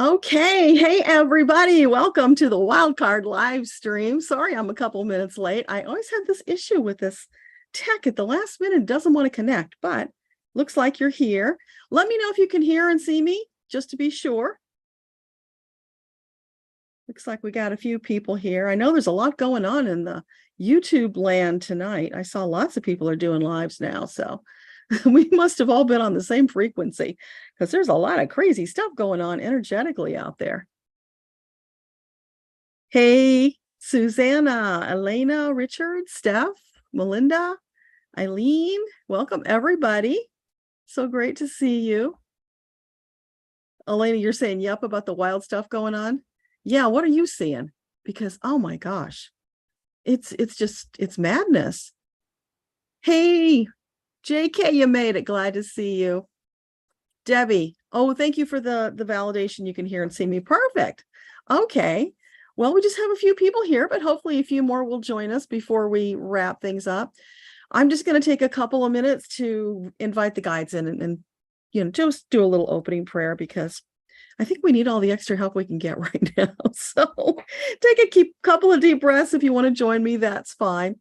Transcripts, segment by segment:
Okay, hey everybody, welcome to the Wildcard live stream. Sorry, I'm a couple minutes late. I always had this issue with this tech at the last minute, it doesn't want to connect, but looks like you're here. Let me know if you can hear and see me, just to be sure. Looks like we got a few people here. I know there's a lot going on in the YouTube land tonight. I saw lots of people are doing lives now, so we must have all been on the same frequency because there's a lot of crazy stuff going on energetically out there. Hey, Susanna, Elena, Richard, Steph, Melinda, Eileen, welcome everybody. So great to see you. Elena, you're saying yep about the wild stuff going on? Yeah, what are you seeing? Because oh my gosh, it's madness. Hey, JK, you made it. Glad to see you. Debbie, oh, thank you for the validation. You can hear and see me. Perfect. Okay. Well, we just have a few people here, but hopefully a few more will join us before we wrap things up. I'm just going to take a couple of minutes to invite the guides in and just do a little opening prayer because I think we need all the extra help we can get right now. So take a couple of deep breaths. If you want to join me, that's fine.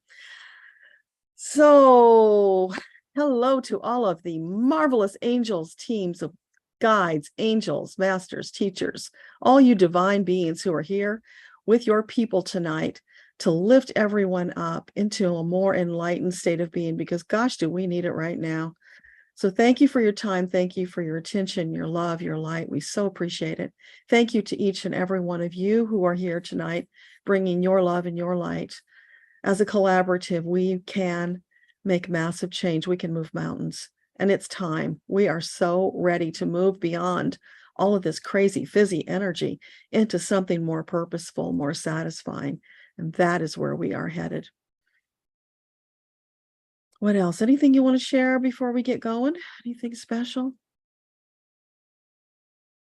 So hello to all of the marvelous angels, teams of guides, angels, masters, teachers, all you divine beings who are here with your people tonight to lift everyone up into a more enlightened state of being, because gosh, do we need it right now. So thank you for your time. Thank you for your attention, your love, your light. We so appreciate it. Thank you to each and every one of you who are here tonight, bringing your love and your light. As a collaborative, we can make massive change. We can move mountains, and it's time. We are so ready to move beyond all of this crazy fizzy energy into something more purposeful, more satisfying. And that is where we are headed. What else? Anything you want to share before we get going? Anything special?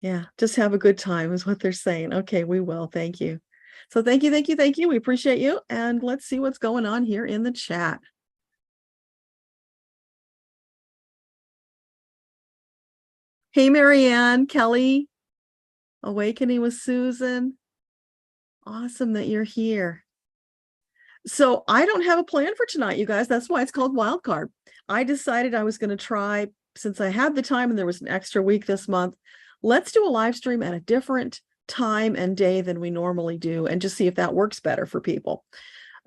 Yeah, just have a good time is what they're saying. Okay, we will. Thank you. So thank you, thank you, thank you. We appreciate you. And let's see what's going on here in the chat. Hey, Marianne, Kelly, Awakening with Susan. Awesome that you're here. So I don't have a plan for tonight, you guys. That's why it's called Wildcard. I decided I was going to try, since I had the time and there was an extra week this month, let's do a live stream at a different time and day than we normally do and just see if that works better for people.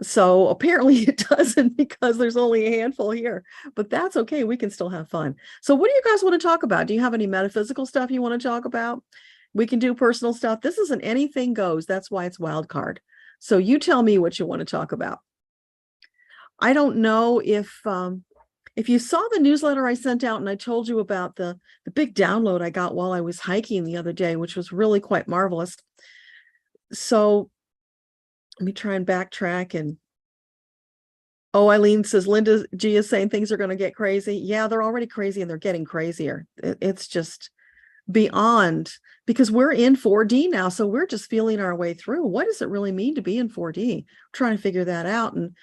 So apparently it doesn't, because there's only a handful here, but that's okay. We can still have fun. So what do you guys want to talk about? Do you have any metaphysical stuff you want to talk about? We can do personal stuff. This isn't anything goes. That's why it's Wildcard. So you tell me what you want to talk about. I don't know if you saw the newsletter I sent out and I told you about the big download I got while I was hiking the other day, which was really quite marvelous. So let me try and backtrack. And oh, Eileen says, Linda G is saying things are going to get crazy. Yeah, they're already crazy and they're getting crazier. It's just beyond, because we're in 4D now. So we're just feeling our way through. What does it really mean to be in 4D? Trying to figure that out. And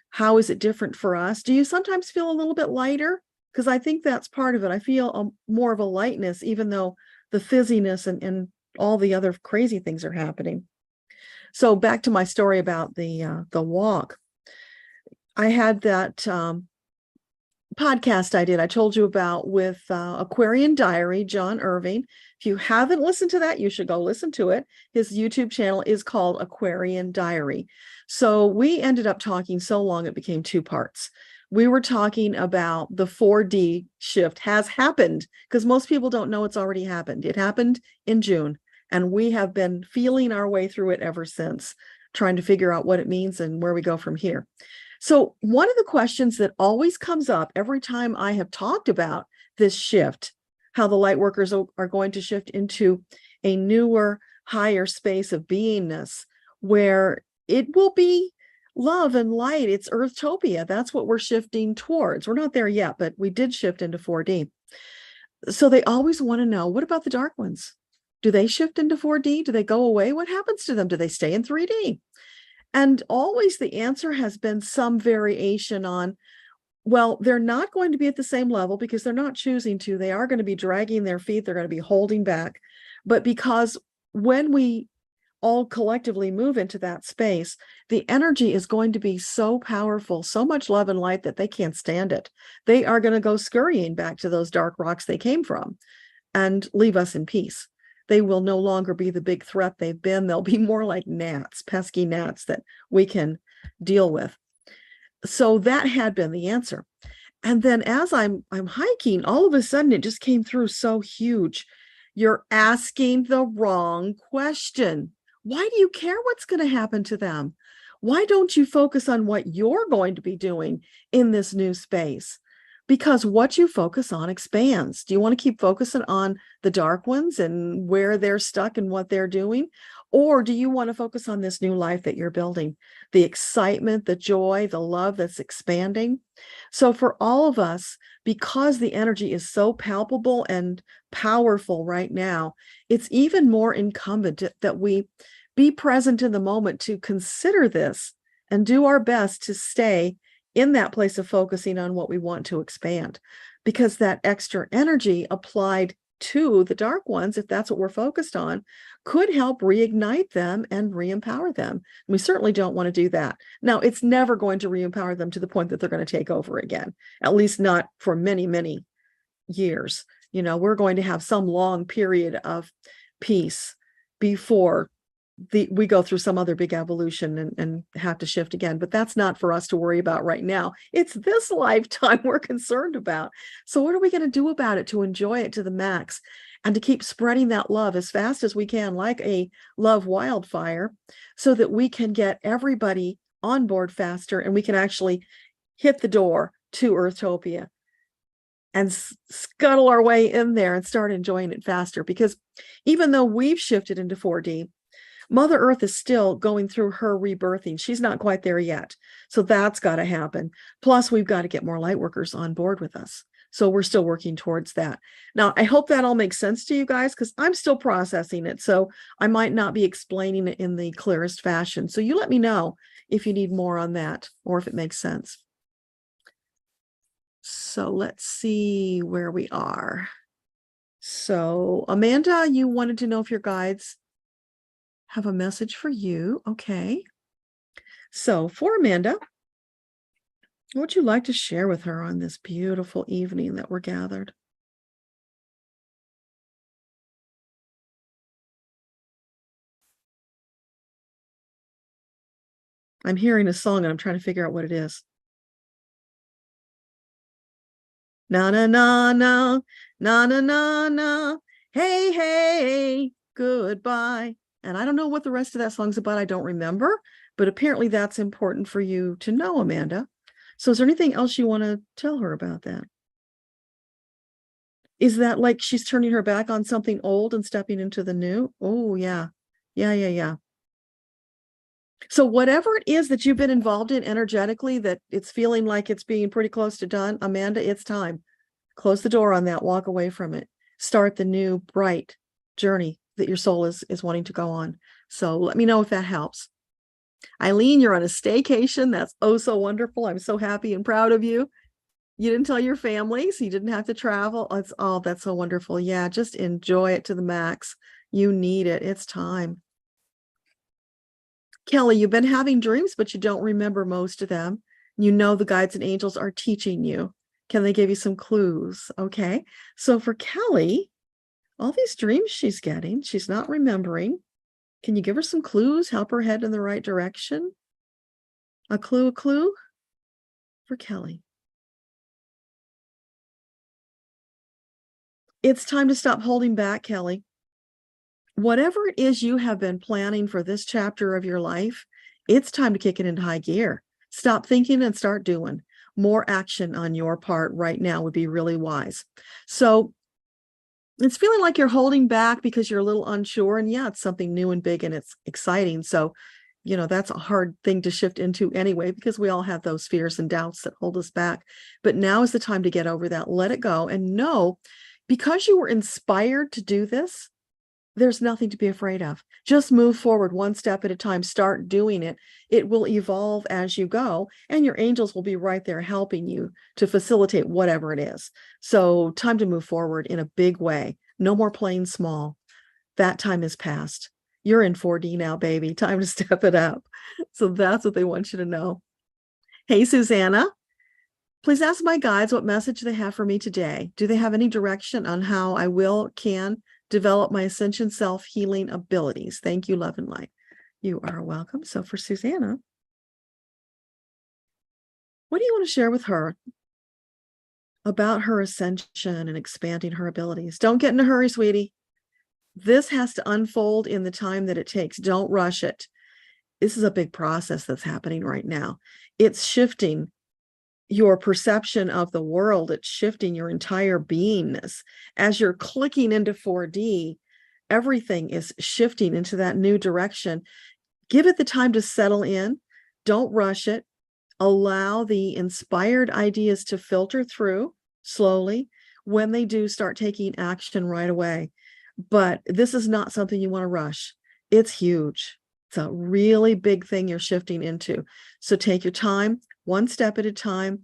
how is it different for us? Do you sometimes feel a little bit lighter? Because I think that's part of it. I feel more of a lightness, even though the fizziness and all the other crazy things are happening. So back to my story about the walk. I had that podcast I told you about with Aquarian Diary, John Irving. If you haven't listened to that, you should go listen to it. His YouTube channel is called Aquarian Diary. So we ended up talking so long, it became two parts. We were talking about the 4D shift has happened, because most people don't know it's already happened. It happened in June, and we have been feeling our way through it ever since, trying to figure out what it means and where we go from here. So one of the questions that always comes up every time I have talked about this shift, how the light workers are going to shift into a newer, higher space of beingness, where it will be love and light. It's Earthtopia. That's what we're shifting towards. We're not there yet, but we did shift into 4D. So they always want to know, what about the dark ones? Do they shift into 4D? Do they go away? What happens to them? Do they stay in 3D? And always the answer has been some variation on, well, they're not going to be at the same level because they're not choosing to. They are going to be dragging their feet. They're going to be holding back. But because when we all collectively move into that space, the energy is going to be so powerful, so much love and light that they can't stand it. They are going to go scurrying back to those dark rocks they came from and leave us in peace. They will no longer be the big threat they've been. They'll be more like gnats, pesky gnats that we can deal with. So that had been the answer. And then as I'm hiking, all of a sudden it just came through so huge. You're asking the wrong question. Why do you care what's going to happen to them? Why don't you focus on what you're going to be doing in this new space? Because what you focus on expands. Do you want to keep focusing on the dark ones and where they're stuck and what they're doing? Or do you want to focus on this new life that you're building? The excitement, the joy, the love that's expanding. So for all of us, because the energy is so palpable and powerful right now, it's even more incumbent that we be present in the moment to consider this and do our best to stay in that place of focusing on what we want to expand, because that extra energy applied to the dark ones, if that's what we're focused on, could help reignite them and re-empower them. We certainly don't want to do that. Now, it's never going to re-empower them to the point that they're going to take over again, at least not for many, many years. We're going to have some long period of peace before we go through some other big evolution and have to shift again. But that's not for us to worry about right now. It's this lifetime we're concerned about. So what are we going to do about it to enjoy it to the max and to keep spreading that love as fast as we can, like a love wildfire, so that we can get everybody on board faster and we can actually hit the door to Earthtopia and scuttle our way in there and start enjoying it faster? Because even though we've shifted into 4D, Mother Earth is still going through her rebirthing. She's not quite there yet. So that's got to happen. Plus, we've got to get more light workers on board with us. So we're still working towards that. Now, I hope that all makes sense to you guys, because I'm still processing it. So I might not be explaining it in the clearest fashion. So you let me know if you need more on that or if it makes sense. So let's see where we are. So Amanda, you wanted to know if your guides have a message for you. Okay. So for Amanda, what would you like to share with her on this beautiful evening that we're gathered? I'm hearing a song and I'm trying to figure out what it is. Na na na na na na na na. Hey, hey, goodbye. And I don't know what the rest of that song's about. I don't remember, but apparently that's important for you to know, Amanda. So is there anything else you want to tell her about that? Is that like she's turning her back on something old and stepping into the new? Oh, yeah. Yeah. So whatever it is that you've been involved in energetically, that it's feeling like it's being pretty close to done, Amanda, it's time. Close the door on that, walk away from it. Start the new bright journey that your soul is wanting to go on. So let me know if that helps. Eileen, you're on a staycation. That's oh so wonderful. I'm so happy and proud of you. You didn't tell your family, so you didn't have to travel. That's so wonderful. Yeah, just enjoy it to the max. You need it. It's time. Kelly, you've been having dreams, but you don't remember most of them. You know the guides and angels are teaching you. Can they give you some clues? Okay. So for Kelly, all these dreams she's getting, she's not remembering. Can you give her some clues? Help her head in the right direction? A clue for Kelly. It's time to stop holding back, Kelly. Whatever it is you have been planning for this chapter of your life, it's time to kick it into high gear. Stop thinking and start doing. More action on your part right now would be really wise. So it's feeling like you're holding back because you're a little unsure. And yeah, it's something new and big and it's exciting. So, that's a hard thing to shift into anyway, because we all have those fears and doubts that hold us back. But now is the time to get over that. Let it go and know, because you were inspired to do this, there's nothing to be afraid of. Just move forward one step at a time. Start doing it. It will evolve as you go, and your angels will be right there helping you to facilitate whatever it is. So time to move forward in a big way. No more playing small. that time is past. You're in 4D now, baby. Time to step it up. So that's what they want you to know. Hey, Susanna, please ask my guides what message they have for me today. Do they have any direction on how I can develop my ascension self-healing abilities? Thank you, love and light. You are welcome. So for Susanna, what do you want to share with her about her ascension and expanding her abilities? Don't get in a hurry, sweetie. This has to unfold in the time that it takes. Don't rush it. This is a big process that's happening right now. It's shifting your perception of the world. It's shifting your entire beingness. As you're clicking into 4D, everything is shifting into that new direction. Give it the time to settle in. Don't rush it. Allow the inspired ideas to filter through slowly. When they do, start taking action right away. But this is not something you want to rush. It's huge. It's a really big thing you're shifting into. So take your time, one step at a time,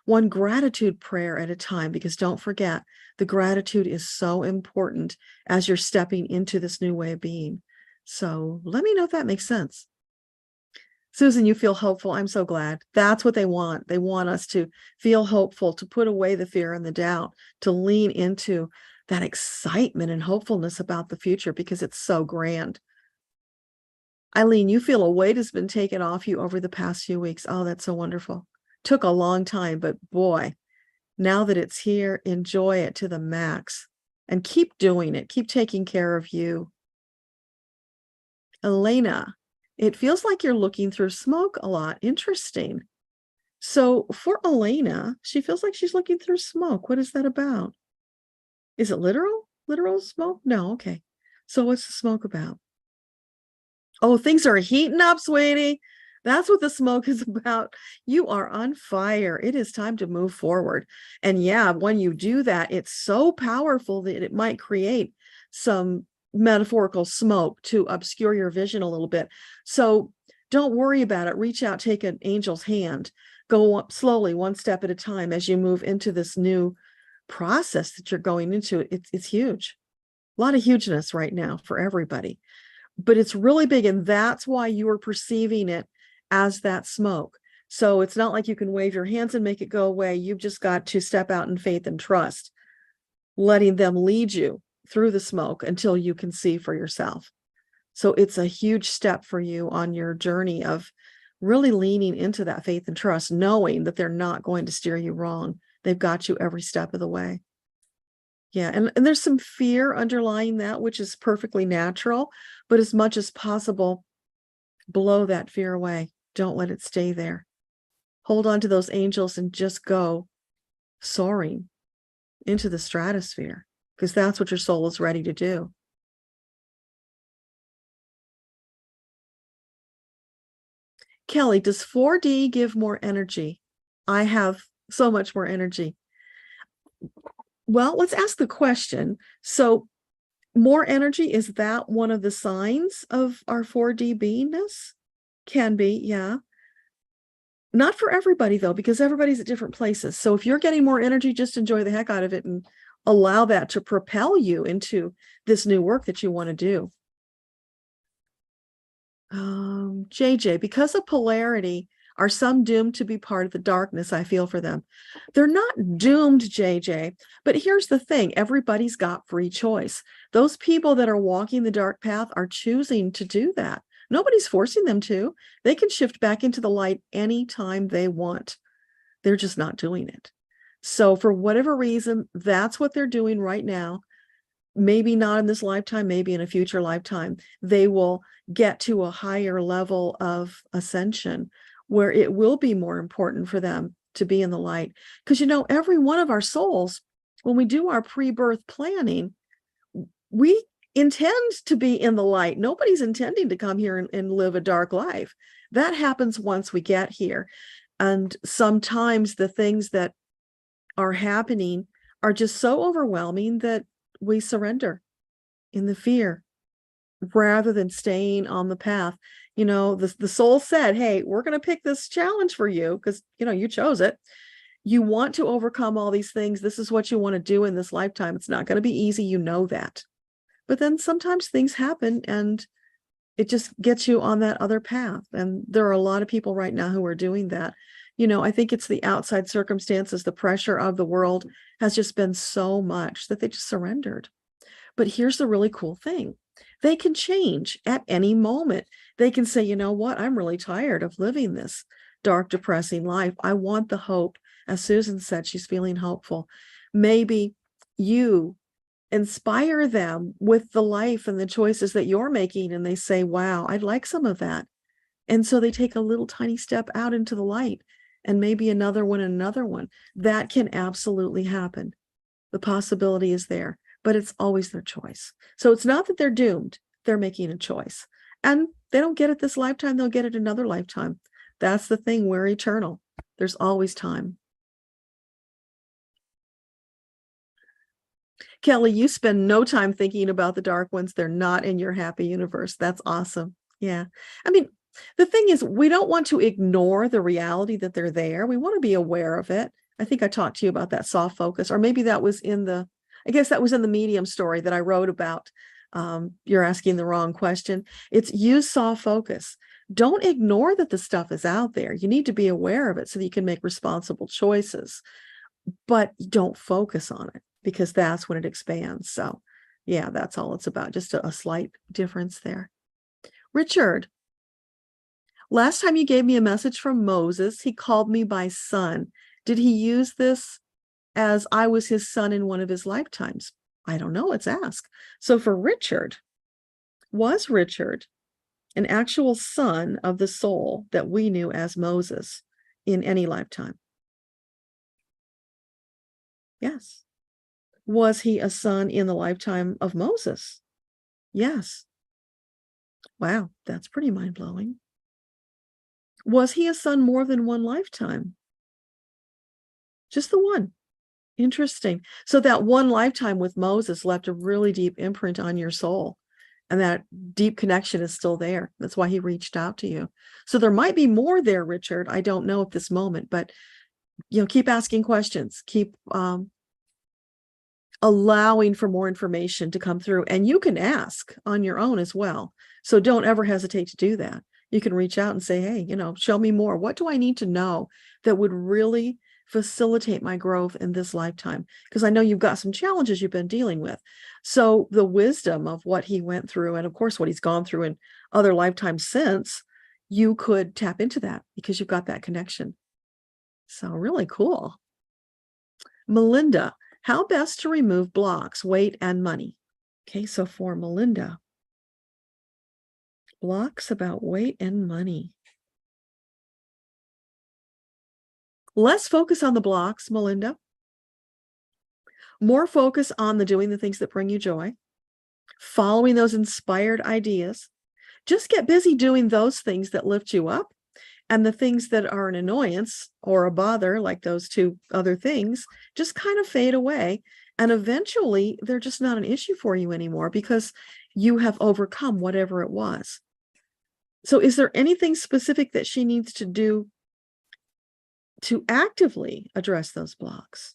one gratitude prayer at a time, because don't forget, the gratitude is so important as you're stepping into this new way of being. So let me know if that makes sense. Susan, you feel hopeful. I'm so glad. That's what they want. They want us to feel hopeful, to put away the fear and the doubt, to lean into that excitement and hopefulness about the future, because it's so grand. Eileen, you feel a weight has been taken off you over the past few weeks. Oh, that's so wonderful. Took a long time, but boy, now that it's here, enjoy it to the max and keep doing it. Keep taking care of you. Elena, it feels like you're looking through smoke a lot. Interesting. So for Elena, she feels like she's looking through smoke. What is that about? Is it literal? Literal smoke? No, okay. So what's the smoke about? Oh, things are heating up, sweetie. That's what the smoke is about. You are on fire. It is time to move forward. And yeah, when you do that, it's so powerful that it might create some metaphorical smoke to obscure your vision a little bit. So don't worry about it. Reach out, take an angel's hand, go up slowly, one step at a time as you move into this new process that you're going into. It's huge. A lot of hugeness right now for everybody, but it's really big. And that's why you are perceiving it as that smoke. So it's not like you can wave your hands and make it go away. You've just got to step out in faith and trust, letting them lead you through the smoke until you can see for yourself. So it's a huge step for you on your journey of really leaning into that faith and trust, knowing that they're not going to steer you wrong. They've got you every step of the way. Yeah, and there's some fear underlying that, which is perfectly natural, but as much as possible, blow that fear away. Don't let it stay there. Hold on to those angels and just go soaring into the stratosphere, because that's what your soul is ready to do. Kelly, does 4D give more energy? I have so much more energy. Well, let's ask the question. So more energy, is that one of the signs of our 4D beingness? Can be, yeah. Not for everybody, though, because everybody's at different places. So if you're getting more energy, just enjoy the heck out of it and allow that to propel you into this new work that you want to do. JJ, because of polarity, are some doomed to be part of the darkness? I feel for them. They're not doomed, JJ, but here's the thing. Everybody's got free choice. Those people that are walking the dark path are choosing to do that. Nobody's forcing them to. They can shift back into the light anytime they want. They're just not doing it. So for whatever reason, that's what they're doing right now. Maybe not in this lifetime, maybe in a future lifetime, they will get to a higher level of ascension where it will be more important for them to be in the light. Because, you know, every one of our souls, when we do our pre-birth planning, we intend to be in the light. Nobody's intending to come here and live a dark life. That happens once we get here. And sometimes the things that are happening are just so overwhelming that we surrender in the fear rather than staying on the path. You know, the soul said, hey, we're going to pick this challenge for you because, you know, you chose it. You want to overcome all these things. This is what you want to do in this lifetime. It's not going to be easy. You know that. But then sometimes things happen and it just gets you on that other path. And there are a lot of people right now who are doing that. I think it's the outside circumstances, the pressure of the world has just been so much that they just surrendered. But here's the really cool thing. They can change at any moment. They can say, you know what, I'm really tired of living this dark, depressing life. I want the hope. As Susan said, she's feeling hopeful. Maybe you inspire them with the life and the choices that you're making, and they say, wow, I'd like some of that. And so they take a little tiny step out into the light, and maybe another one and another one. That can absolutely happen. The possibility is there, but it's always their choice. So it's not that they're doomed. They're making a choice. And they don't get it this lifetime, they'll get it another lifetime. That's the thing. We're eternal. There's always time. Kelly, you spend no time thinking about the dark ones. They're not in your happy universe. That's awesome. Yeah. I mean, the thing is, we don't want to ignore the reality that they're there. We want to be aware of it. I think I talked to you about that soft focus, or maybe that was I guess that was in the medium story that I wrote about. You're asking the wrong question. It's use soft focus. Don't ignore that the stuff is out there. You need to be aware of it so that you can make responsible choices, but don't focus on it, because that's when it expands. So yeah, that's all it's about. Just a slight difference there. Richard, last time you gave me a message from Moses, he called me by son. Did he use this as I was his son in one of his lifetimes? I don't know. Let's ask. So for Richard, was Richard an actual son of the soul that we knew as Moses in any lifetime? Yes. Was he a son in the lifetime of Moses? Yes. Wow, that's pretty mind-blowing. Was he a son more than one lifetime? Just the one. Interesting. So that one lifetime with Moses left a really deep imprint on your soul, and that deep connection is still there. That's why he reached out to you. So there might be more there, Richard. I don't know at this moment, but keep asking questions. Keep allowing for more information to come through, and you can ask on your own as well. So don't ever hesitate to do that. You can reach out and say, hey, show me more. What do I need to know that would really facilitate my growth in this lifetime? Because I know you've got some challenges you've been dealing with. So the wisdom of what he went through, and of course what he's gone through in other lifetimes since, you could tap into that because you've got that connection. So really cool. Melinda, how best to remove blocks, weight, and money? Okay, so for Melinda, blocks about weight and money. Less focus on the blocks, Melinda. More focus on doing the things that bring you joy, following those inspired ideas. Just get busy doing those things that lift you up, and the things that are an annoyance or a bother, like those two other things, just kind of fade away. And eventually they're just not an issue for you anymore because you have overcome whatever it was. So is there anything specific that she needs to do to actively address those blocks?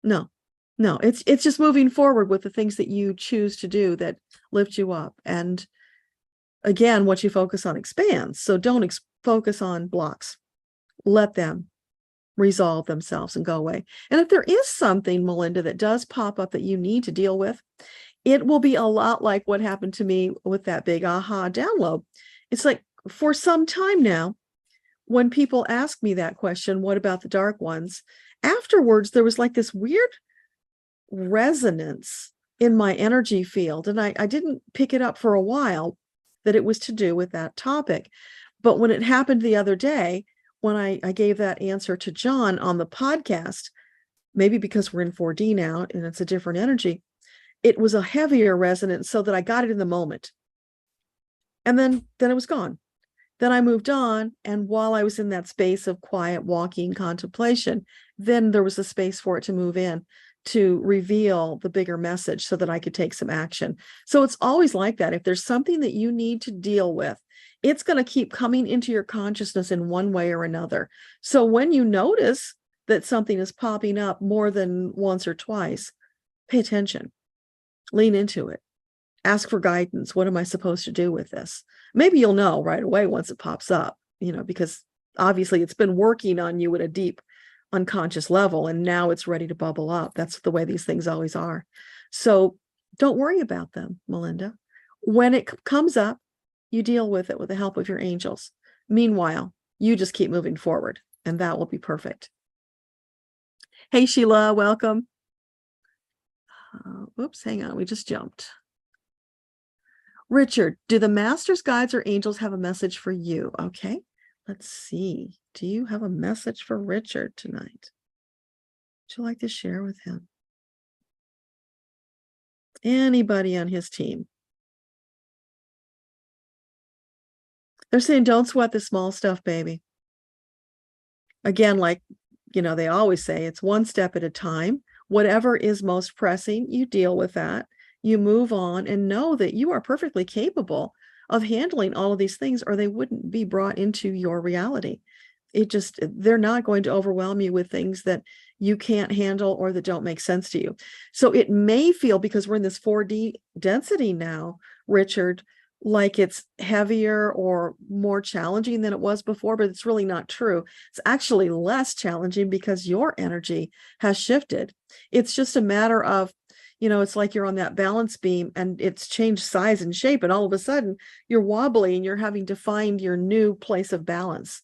No, it's just moving forward with the things that you choose to do that lift you up. And again, what you focus on expands. So don't focus on blocks. Let them resolve themselves and go away. And if there is something, Melinda, that does pop up that you need to deal with, it will be a lot like what happened to me with that big aha download. It's like, for some time now, when people ask me that question, what about the dark ones? Afterwards, there was like this weird resonance in my energy field. And I didn't pick it up for a while that it was to do with that topic. But when it happened the other day, when I gave that answer to John on the podcast, maybe because we're in 4D now and it's a different energy, it was a heavier resonance so that I got it in the moment. And then it was gone. Then I moved on. And while I was in that space of quiet walking contemplation, then there was a space for it to move in, to reveal the bigger message so that I could take some action. So it's always like that. If there's something that you need to deal with, it's going to keep coming into your consciousness in one way or another. So when you notice that something is popping up more than once or twice, pay attention. Lean into it. Ask for guidance. What am I supposed to do with this? Maybe you'll know right away once it pops up, because obviously it's been working on you at a deep unconscious level, and now it's ready to bubble up. That's the way these things always are. So don't worry about them, Melinda. When it comes up, you deal with it with the help of your angels. Meanwhile, you just keep moving forward, and that will be perfect. Hey, Sheila, welcome. Oops, hang on. We just jumped. Richard, do the masters, guides, or angels have a message for you? Okay, let's see. Do you have a message for Richard tonight? Would you like to share with him? Anybody on his team? They're saying, don't sweat the small stuff, baby. Again, like, they always say, it's one step at a time. Whatever is most pressing, you deal with that. You move on and know that you are perfectly capable of handling all of these things, or they wouldn't be brought into your reality. They're not going to overwhelm you with things that you can't handle or that don't make sense to you. So it may feel, because we're in this 4D density now, Richard, like it's heavier or more challenging than it was before, but it's really not true. It's actually less challenging because your energy has shifted. It's just a matter of, it's like you're on that balance beam and it's changed size and shape, and all of a sudden you're wobbly and you're having to find your new place of balance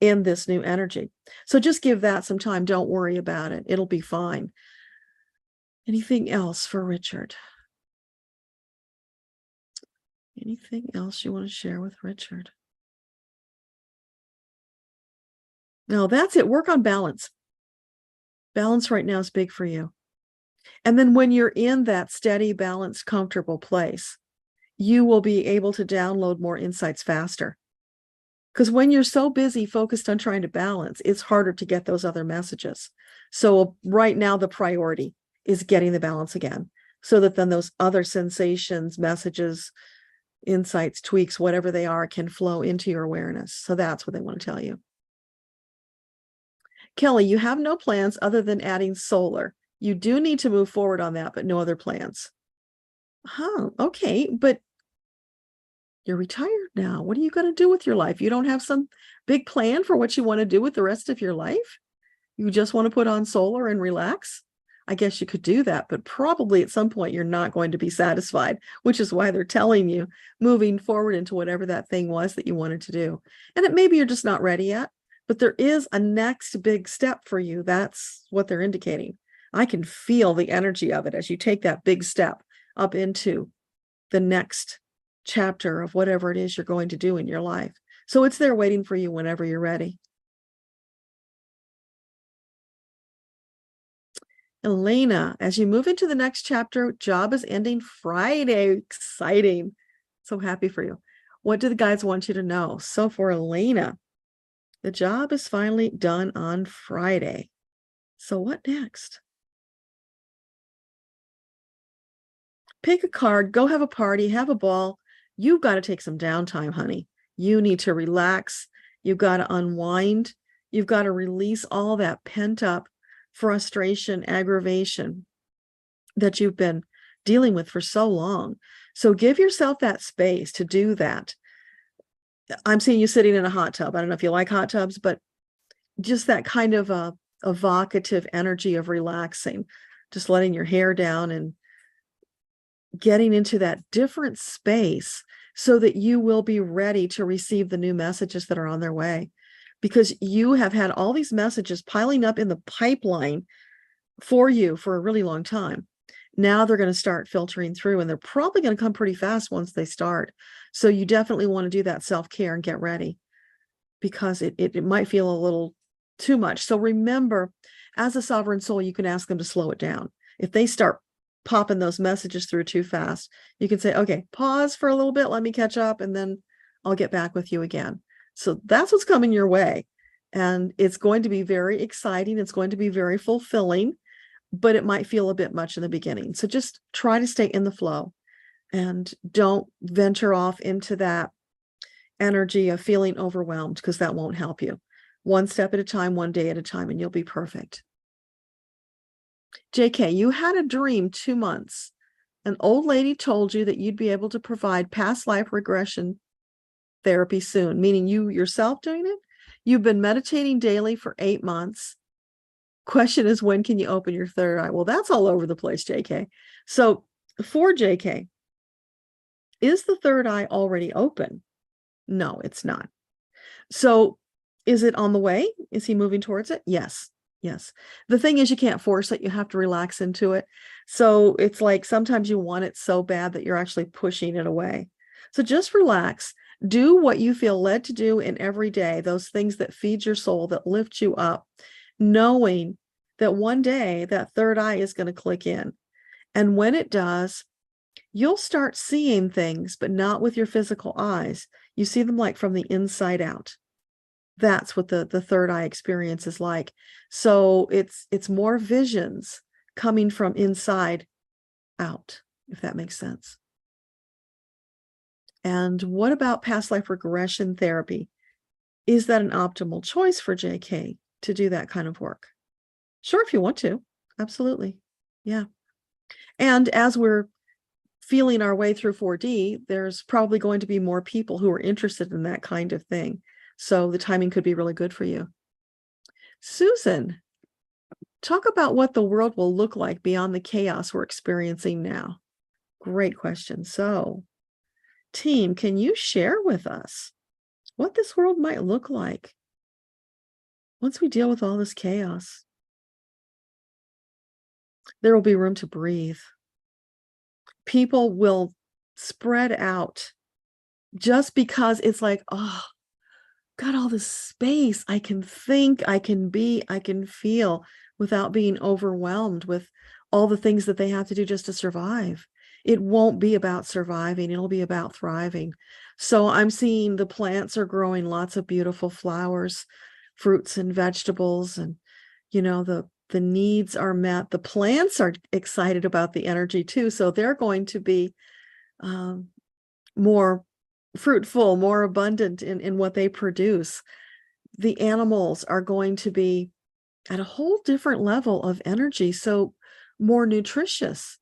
in this new energy. So just give that some time. Don't worry about it. It'll be fine. Anything else for Richard? Anything else you want to share with Richard? No, that's it. Work on balance. Balance right now is big for you. And then when you're in that steady, balanced, comfortable place, you will be able to download more insights faster. Because when you're so busy focused on trying to balance, it's harder to get those other messages. So right now, the priority is getting the balance again, so that then those other sensations, messages, insights, tweaks, whatever they are, can flow into your awareness. So that's what they want to tell you. Kelly, you have no plans other than adding solar. You do need to move forward on that, but no other plans. Okay, but you're retired now. What are you going to do with your life? You don't have some big plan for what you want to do with the rest of your life? You just want to put on solar and relax? I guess you could do that, but probably at some point you're not going to be satisfied, which is why they're telling you moving forward into whatever that thing was that you wanted to do. And maybe you're just not ready yet, but there is a next big step for you. That's what they're indicating. I can feel the energy of it as you take that big step up into the next chapter of whatever it is you're going to do in your life. So it's there waiting for you whenever you're ready. Elena, as you move into the next chapter, job is ending Friday. Exciting. So happy for you. What do the guides want you to know? So for Elena, the job is finally done on Friday. So what next? Pick a card, go have a party, have a ball. You've got to take some downtime, honey. You need to relax. You've got to unwind. You've got to release all that pent up frustration, aggravation that you've been dealing with for so long. So give yourself that space to do that. I'm seeing you sitting in a hot tub. I don't know if you like hot tubs, but just that kind of a evocative energy of relaxing, just letting your hair down and getting into that different space so that you will be ready to receive the new messages that are on their way. Because you have had all these messages piling up in the pipeline for you for a really long time. Now they're going to start filtering through, and they're probably going to come pretty fast once they start. So you definitely want to do that self-care and get ready, because it might feel a little too much. So remember, as a sovereign soul, you can ask them to slow it down. If they start popping those messages through too fast, you can say, okay, pause for a little bit, let me catch up, and then I'll get back with you again. So that's what's coming your way. And it's going to be very exciting. It's going to be very fulfilling, but it might feel a bit much in the beginning. So just try to stay in the flow and don't venture off into that energy of feeling overwhelmed, because that won't help you. One step at a time, one day at a time, and you'll be perfect. JK, you had a dream 2 months An old lady told you that you'd be able to provide past life regression therapy soon, meaning you yourself doing it. You've been meditating daily for 8 months. Question is, when can you open your third eye? Well, that's all over the place, JK. So for JK, is the third eye already open? No, it's not. So is it on the way? Is he moving towards it? Yes. Yes. The thing is, you can't force it. You have to relax into it. So it's like sometimes you want it so bad that you're actually pushing it away. So just relax. Do what you feel led to do in every day, those things that feed your soul, that lift you up, knowing that one day that third eye is going to click in. And when it does, you'll start seeing things, but not with your physical eyes. You see them like from the inside out. That's what the third eye experience is like. So it's more visions coming from inside out, if that makes sense. And what about past life regression therapy? Is that an optimal choice for JK to do that kind of work? Sure, if you want to. Absolutely. Yeah. And as we're feeling our way through 4D, there's probably going to be more people who are interested in that kind of thing. So the timing could be really good for you. Susan, talk about what the world will look like beyond the chaos we're experiencing now. Great question. So, team, can you share with us what this world might look like once we deal with all this chaos? There will be room to breathe. People will spread out just because it's like, oh, got all this space. I can think, I can be, I can feel without being overwhelmed with all the things that they have to do just to survive. It won't be about surviving. It'll be about thriving. So I'm seeing the plants are growing lots of beautiful flowers, fruits and vegetables, and, you know, the needs are met. The plants are excited about the energy too. So they're going to be more fruitful, more abundant in what they produce. The animals are going to be at a whole different level of energy, so more nutritious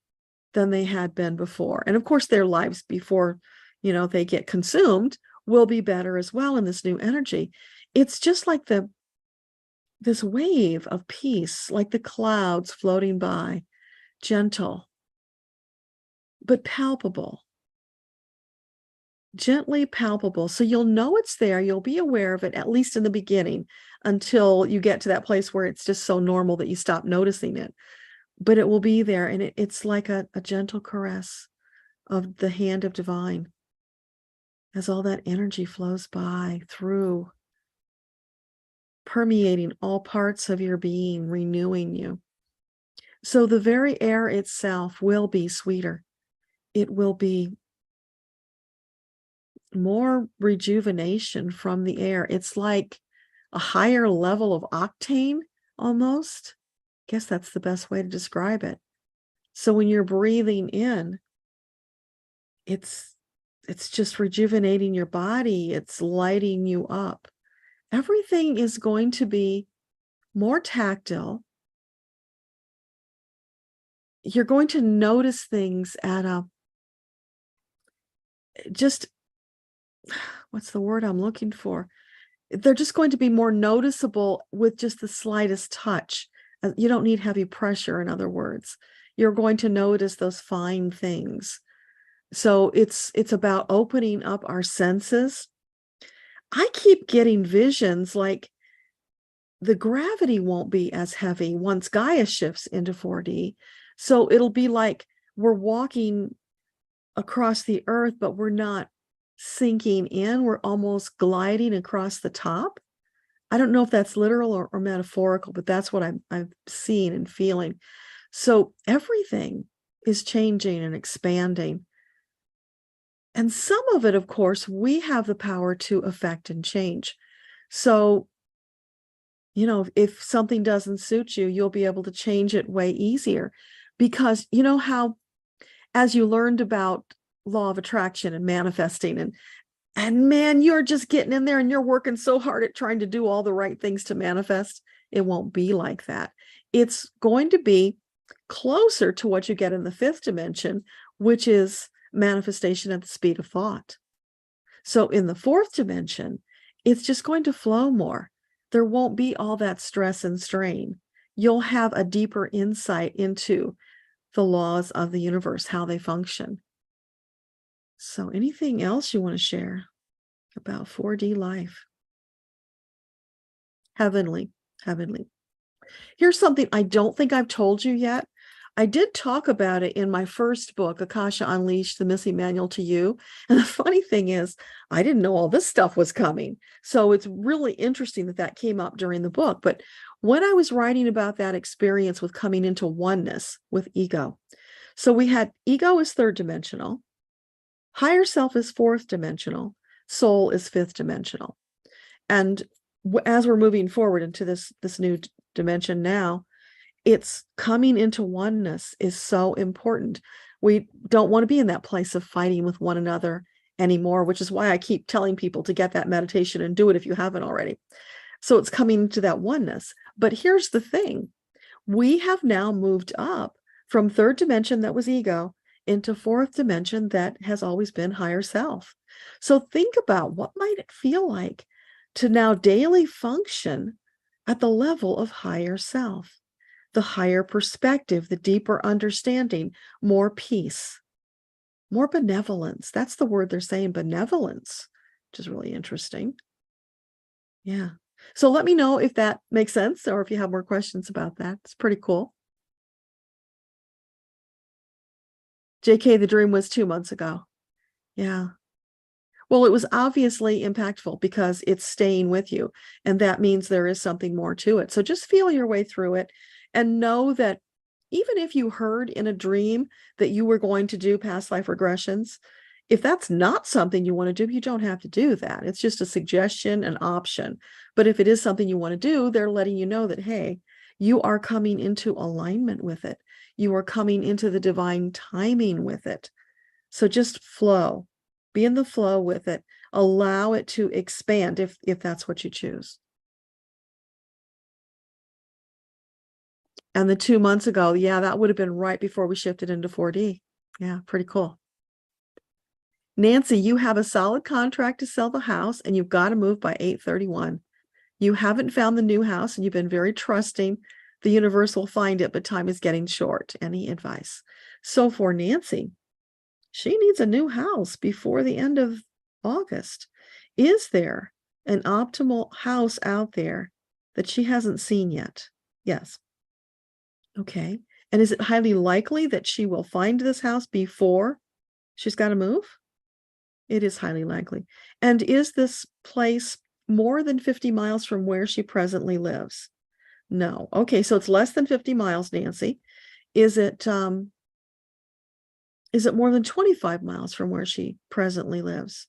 than they had been before. And of course, their lives before, you know, they get consumed will be better as well in this new energy. It's just like this wave of peace, like the clouds floating by, gentle, but palpable. Gently palpable. So you'll know it's there. You'll be aware of it, at least in the beginning, until you get to that place where it's just so normal that you stop noticing it. But it will be there. And it's like a gentle caress of the hand of divine as all that energy flows by, through, permeating all parts of your being, renewing you. So the very air itself will be sweeter. It will be more rejuvenation from the air. It's like a higher level of octane almost. I guess that's the best way to describe it. So when you're breathing in, it's just rejuvenating your body. It's lighting you up. Everything is going to be more tactile. You're going to notice things at what's the word I'm looking for? They're just going to be more noticeable with just the slightest touch. You don't need heavy pressure, in other words. You're going to notice those fine things. So it's about opening up our senses. I keep getting visions like the gravity won't be as heavy once Gaia shifts into 4D. So it'll be like we're walking across the earth, but we're not sinking in. We're almost gliding across the top. I don't know if that's literal or metaphorical, but that's what I've seen and feeling. So everything is changing and expanding. And some of it, of course, we have the power to affect and change. So, you know, if something doesn't suit you, you'll be able to change it way easier. Because you know how, as you learned about law of attraction and manifesting, and man, you're just getting in there and you're working so hard at trying to do all the right things to manifest. It won't be like that. It's going to be closer to what you get in the fifth dimension, which is manifestation at the speed of thought. So in the fourth dimension, it's just going to flow more. There won't be all that stress and strain. You'll have a deeper insight into the laws of the universe, how they function. So anything else you want to share about 4D life? Heavenly, heavenly. Here's something I don't think I've told you yet. I did talk about it in my first book, Akasha Unleashed, the Missing Manual to You. And the funny thing is, I didn't know all this stuff was coming. So it's really interesting that that came up during the book. But when I was writing about that experience with coming into oneness with ego, so we had ego is third dimensional, higher self is fourth dimensional, soul is fifth dimensional. And as we're moving forward into this new dimension now, it's coming into oneness is so important. We don't want to be in that place of fighting with one another anymore, which is why I keep telling people to get that meditation and do it if you haven't already. So it's coming to that oneness. But here's the thing. We have now moved up from third dimension that was ego into fourth dimension that has always been higher self. So think about what might it feel like to now daily function at the level of higher self, the higher perspective, the deeper understanding, more peace, more benevolence. That's the word they're saying, benevolence, which is really interesting. Yeah. So let me know if that makes sense or if you have more questions about that. It's pretty cool. JK, the dream was 2 months ago. Yeah. Well, it was obviously impactful because it's staying with you. And that means there is something more to it. So just feel your way through it and know that even if you heard in a dream that you were going to do past life regressions, if that's not something you want to do, you don't have to do that. It's just a suggestion, an option. But if it is something you want to do, they're letting you know that, hey, you are coming into alignment with it. You are coming into the divine timing with it. So just flow. Be in the flow with it. Allow it to expand if that's what you choose. And the 2 months ago, yeah, that would have been right before we shifted into 4D. Yeah, pretty cool. Nancy, you have a solid contract to sell the house and you've got to move by 8/31. You haven't found the new house and you've been very trusting. The universe will find it, but time is getting short. Any advice? So for Nancy, she needs a new house before the end of August. Is there an optimal house out there that she hasn't seen yet? Yes. Okay. And is it highly likely that she will find this house before she's got to move? It is highly likely. And is this place more than 50 miles from where she presently lives? No. Okay, so it's less than 50 miles, Nancy. Is it more than 25 miles from where she presently lives?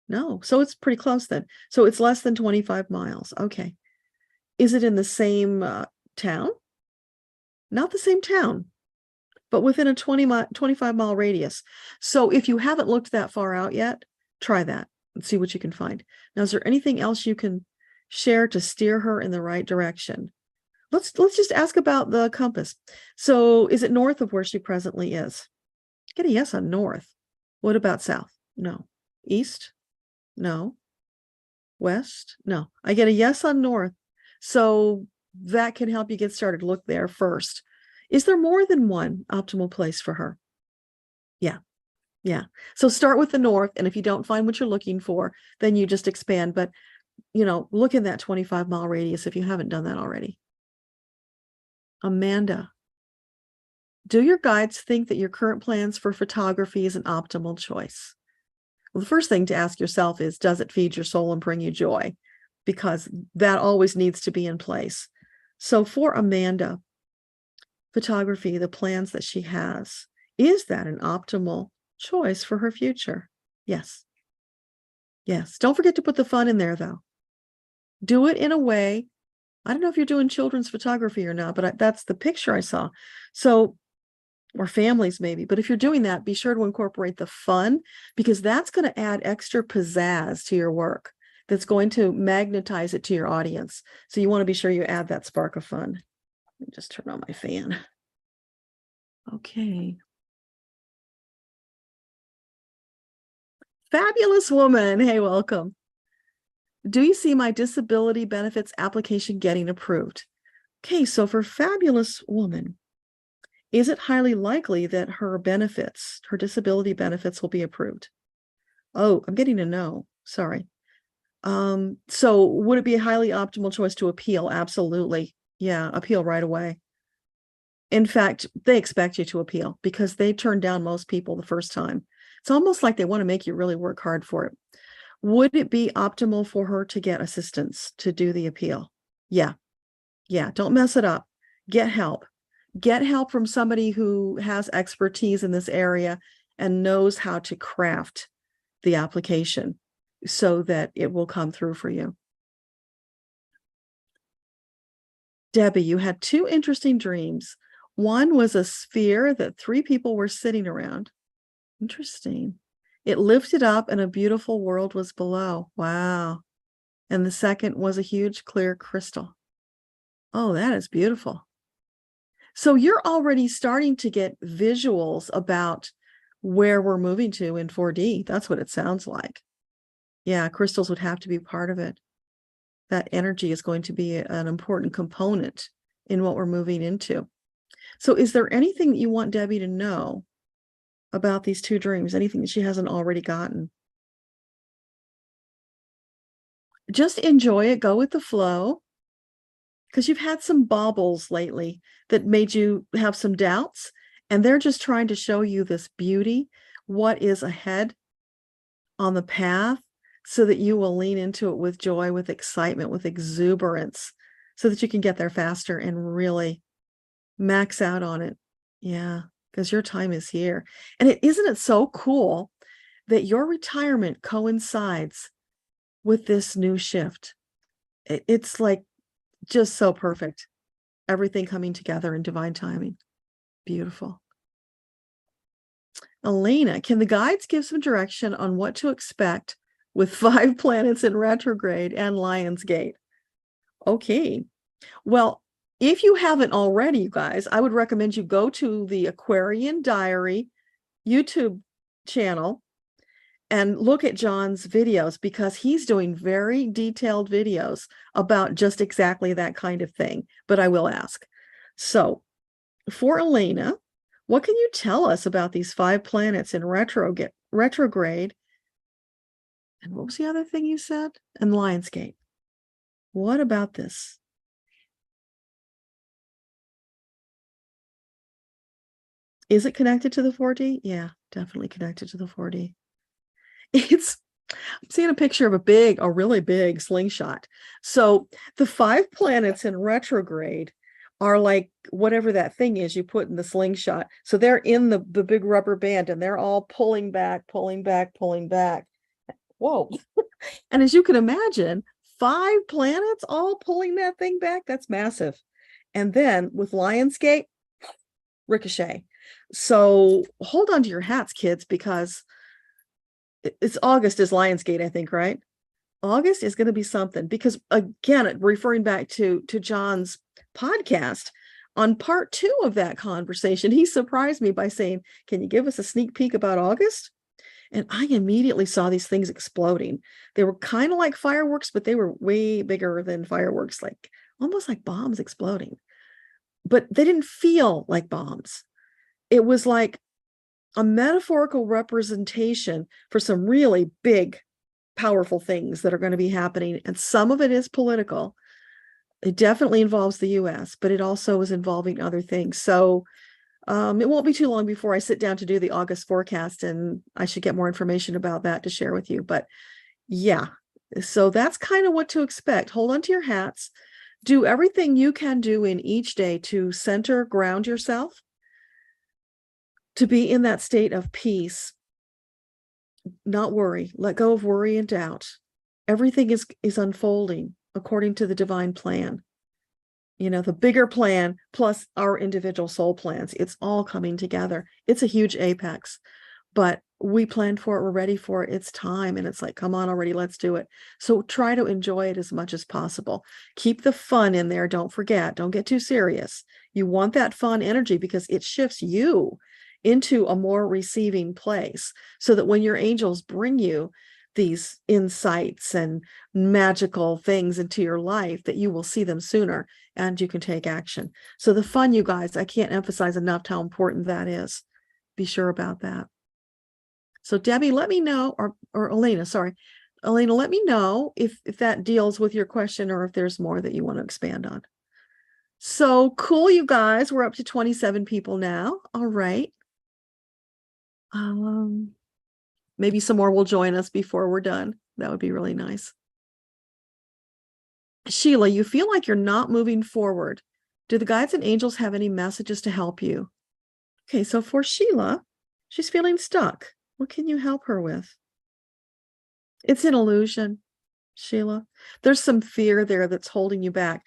No. So it's pretty close then. So it's less than 25 miles. Okay. Is it in the same town? Not the same town, but within a 25-mile radius. So if you haven't looked that far out yet, try that and see what you can find. Now, is there anything else you can share to steer her in the right direction? Let's just ask about the compass. So is it north of where she presently is? Get a yes on north. What about south? No. East? No. West? No. I get a yes on north. So that can help you get started. Look there first. Is there more than one optimal place for her? Yeah. Yeah. So start with the north. And if you don't find what you're looking for, then you just expand. But, look in that 25-mile radius if you haven't done that already. Amanda, do your guides think that your current plans for photography is an optimal choice? Well, the first thing to ask yourself is, does it feed your soul and bring you joy? Because that always needs to be in place. So for Amanda, photography, the plans that she has, is that an optimal choice for her future? Yes. Yes. Don't forget to put the fun in there, though. Do it in a way. I don't know if you're doing children's photography or not, but that's the picture I saw. So, or families maybe, but if you're doing that, be sure to incorporate the fun, because that's going to add extra pizzazz to your work. That's going to magnetize it to your audience. So you want to be sure you add that spark of fun. Let me just turn on my fan. Okay. Fabulous woman. Hey, welcome. Do you see my disability benefits application getting approved? Okay, so for fabulous woman, is it highly likely that her benefits, her disability benefits will be approved? Oh, I'm getting a no. Sorry. So would it be a highly optimal choice to appeal? Absolutely. Yeah, appeal right away. In fact, they expect you to appeal because they turn down most people the first time. It's almost like they want to make you really work hard for it. Would it be optimal for her to get assistance to do the appeal? Yeah. Yeah. Don't mess it up. Get help. Get help from somebody who has expertise in this area and knows how to craft the application so that it will come through for you. Debbie, you had two interesting dreams. One was a sphere that three people were sitting around. Interesting. It lifted up and a beautiful world was below. Wow. And the second was a huge clear crystal. Oh, that is beautiful. So you're already starting to get visuals about where we're moving to in 4D. That's what it sounds like. Yeah, crystals would have to be part of it. That energy is going to be an important component in what we're moving into. So is there anything that you want Debbie to know about these two dreams? Anything that she hasn't already gotten? Just enjoy it, go with the flow, because you've had some baubles lately that made you have some doubts, and they're just trying to show you this beauty, what is ahead on the path, so that you will lean into it with joy, with excitement, with exuberance, so that you can get there faster and really max out on it. Yeah, because your time is here. And isn't it so cool that your retirement coincides with this new shift? It's like just so perfect. Everything coming together in divine timing. Beautiful. Elena, can the guides give some direction on what to expect with 5 planets in retrograde and Lionsgate? Okay. Well, if you haven't already, you guys, I would recommend you go to the Aquarian Diary YouTube channel and look at John's videos, because he's doing very detailed videos about just exactly that kind of thing. But I will ask. So for Elena, what can you tell us about these 5 planets in retrograde? And what was the other thing you said? And Lionsgate. What about this? Is it connected to the 4D? Yeah, definitely connected to the 4D. I'm seeing a picture of a really big slingshot. So the 5 planets in retrograde are like whatever that thing is you put in the slingshot. So they're in the big rubber band, and they're all pulling back, pulling back, pulling back. Whoa. And as you can imagine, 5 planets all pulling that thing back, that's massive. And then with Lionsgate, ricochet. So hold on to your hats, kids, because it's August is Lionsgate, I think, right? August is going to be something, because again, referring back to John's podcast, on part 2 of that conversation, he surprised me by saying, can you give us a sneak peek about August? And I immediately saw these things exploding. They were kind of like fireworks, but they were way bigger than fireworks, like almost like bombs exploding. But they didn't feel like bombs. It was like a metaphorical representation for some really big, powerful things that are going to be happening. And some of it is political. It definitely involves the US, but it also is involving other things. So it won't be too long before I sit down to do the August forecast, and I should get more information about that to share with you. But yeah, so that's kind of what to expect. Hold on to your hats. Do everything you can do in each day to center, ground yourself, to be in that state of peace, not worry, let go of worry and doubt. Everything is unfolding according to the divine plan. You know, the bigger plan plus our individual soul plans, it's all coming together. It's a huge apex, but we planned for it, we're ready for it, it's time, and it's like, come on already, let's do it. So try to enjoy it as much as possible. Keep the fun in there, don't forget, don't get too serious. You want that fun energy because it shifts you. into a more receiving place, so that when your angels bring you these insights and magical things into your life, that you will see them sooner and you can take action. So the fun, you guys, I can't emphasize enough how important that is. Be sure about that. So Debbie, let me know, or Elena, sorry. Elena, let me know if that deals with your question or if there's more that you want to expand on. So cool, you guys. We're up to 27 people now. All right. Maybe some more will join us before we're done. That would be really nice. Sheila, you feel like you're not moving forward. Do the guides and angels have any messages to help you? Okay, so for Sheila, she's feeling stuck. What can you help her with? It's an illusion, Sheila. There's some fear there that's holding you back.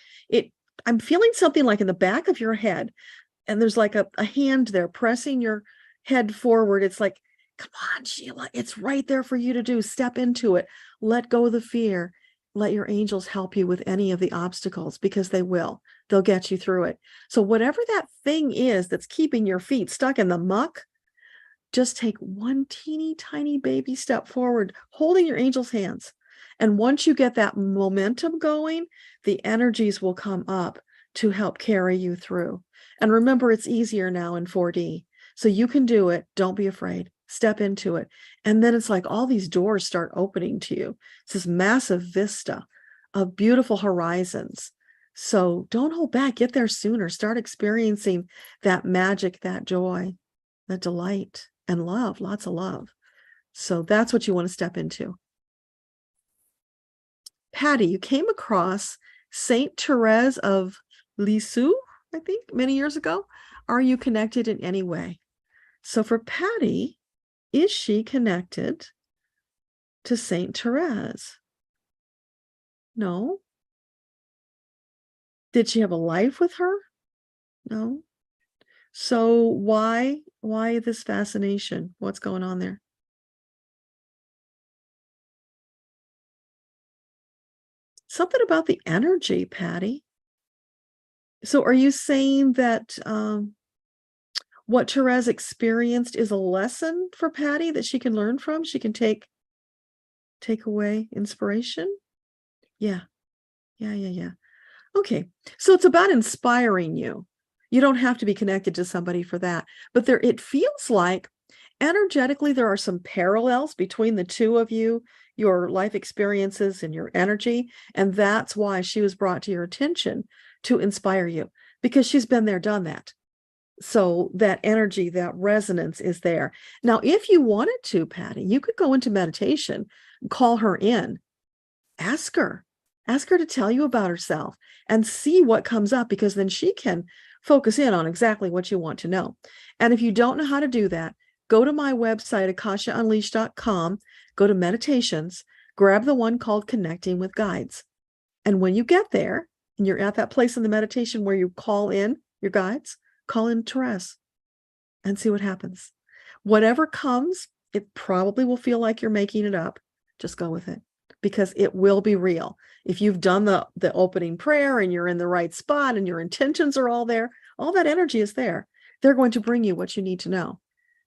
I'm feeling something like in the back of your head, and there's like a hand there pressing your head forward. It's like, come on, Sheila, it's right there for you to do. Step into it. Let go of the fear. Let your angels help you with any of the obstacles, because they will. They'll get you through it. So whatever that thing is that's keeping your feet stuck in the muck, just take one teeny tiny baby step forward, holding your angels' hands. And once you get that momentum going, the energies will come up to help carry you through. And remember, it's easier now in 4D. So you can do it. Don't be afraid. Step into it. And then it's like all these doors start opening to you. It's this massive vista of beautiful horizons. So don't hold back. Get there sooner. Start experiencing that magic, that joy, that delight, and love, lots of love. So that's what you want to step into. Patty, you came across Saint Therese of Lisieux, I think, many years ago. Are you connected in any way? So for Patty, is she connected to Saint Therese? No. Did she have a life with her? No. So why this fascination? What's going on there? Something about the energy, Patty. So are you saying that what Therese experienced is a lesson for Patty that she can learn from? She can take away inspiration? Yeah. Okay. So it's about inspiring you. You don't have to be connected to somebody for that. But it feels like energetically there are some parallels between the two of you, your life experiences and your energy. And that's why she was brought to your attention, to inspire you, because she's been there, done that. So that energy, that resonance is there. Now, if you wanted to, Patty, you could go into meditation, call her in, ask her to tell you about herself and see what comes up, because then she can focus in on exactly what you want to know. And if you don't know how to do that, go to my website, akashaunleashed.com, go to meditations, grab the one called Connecting with Guides. And when you get there and you're at that place in the meditation where you call in your guides, call in Therese and see what happens. Whatever comes, it probably will feel like you're making it up. Just go with it, because it will be real. If you've done the opening prayer and you're in the right spot and your intentions are all there, all that energy is there. They're going to bring you what you need to know.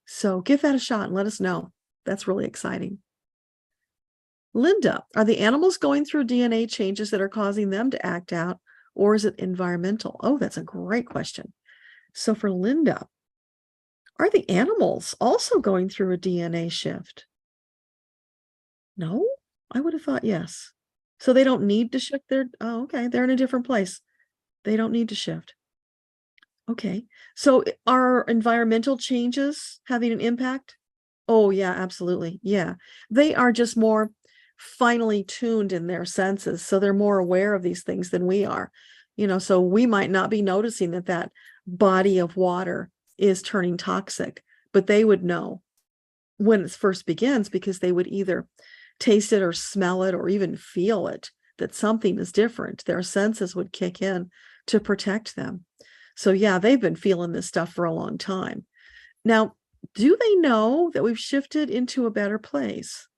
So give that a shot and let us know. That's really exciting. Linda, are the animals going through DNA changes that are causing them to act out, or is it environmental? Oh, that's a great question. So for Linda, are the animals also going through a DNA shift? No, I would have thought yes. So they don't need to shift okay, they're in a different place. They don't need to shift. Okay, so are environmental changes having an impact? Oh yeah, absolutely. Yeah, they are just more finely tuned in their senses. So they're more aware of these things than we are. So we might not be noticing that body of water is turning toxic, but they would know when it first begins, because they would either taste it or smell it or even feel it, that something is different. Their senses would kick in to protect them. So yeah, they've been feeling this stuff for a long time. Now, do they know that we've shifted into a better place?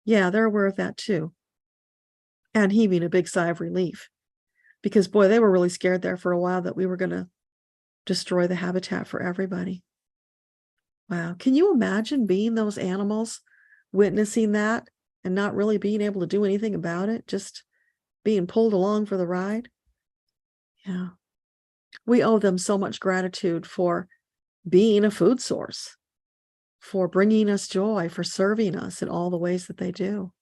Yeah, they're aware of that too. And heaving a big sigh of relief, because boy, they were really scared there for a while that we were going to destroy the habitat for everybody. Wow. Can you imagine being those animals, witnessing that and not really being able to do anything about it, just being pulled along for the ride? Yeah. We owe them so much gratitude for being a food source, for bringing us joy, for serving us in all the ways that they do.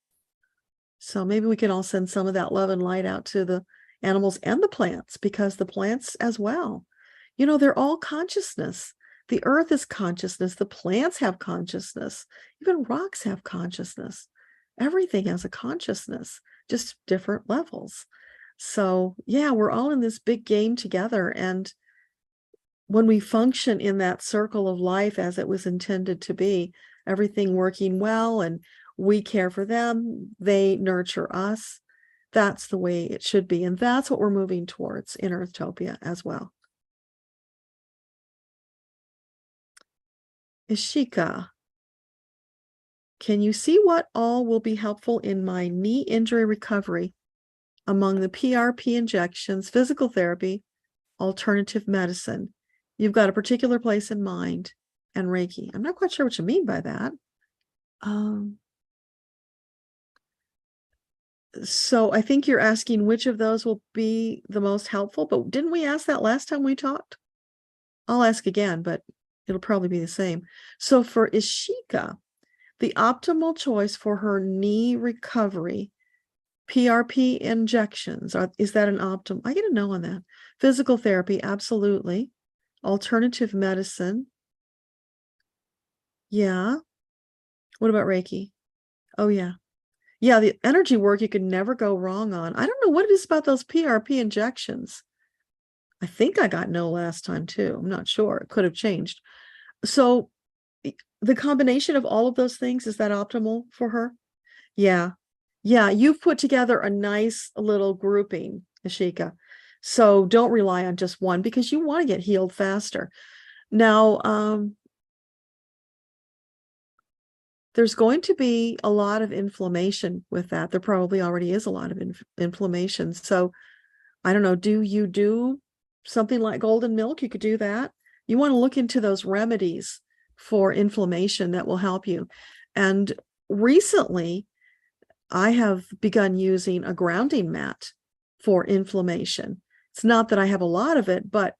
So maybe we can all send some of that love and light out to the animals and the plants, because the plants as well, they're all consciousness. The earth is consciousness. The plants have consciousness. Even rocks have consciousness. Everything has a consciousness, just different levels. So yeah, we're all in this big game together. And when we function in that circle of life as it was intended to be, everything working well, and we care for them, they nurture us. That's the way it should be. And that's what we're moving towards in Earthtopia as well. Ishika, can you see what all will be helpful in my knee injury recovery among the PRP injections, physical therapy, alternative medicine? You've got a particular place in mind, and Reiki. I'm not quite sure what you mean by that. So I think you're asking which of those will be the most helpful, but didn't we ask that last time we talked? I'll ask again, but it'll probably be the same. So for Ishika, the optimal choice for her knee recovery, PRP injections, is that an optimal? I get a no on that. Physical therapy, absolutely. Alternative medicine. Yeah. What about Reiki? Oh, yeah. Yeah, the energy work you can never go wrong on. I don't know what it is about those PRP injections. I think I got no last time too. I'm not sure. It could have changed. So the combination of all of those things, is that optimal for her? Yeah. Yeah, you've put together a nice little grouping, Ashika. So don't rely on just one, because you want to get healed faster. Now, there's going to be a lot of inflammation with that. There probably already is a lot of inflammation. So I don't know, do you do something like golden milk? You could do that. You want to look into those remedies for inflammation that will help you. And recently, I have begun using a grounding mat for inflammation. It's not that I have a lot of it, but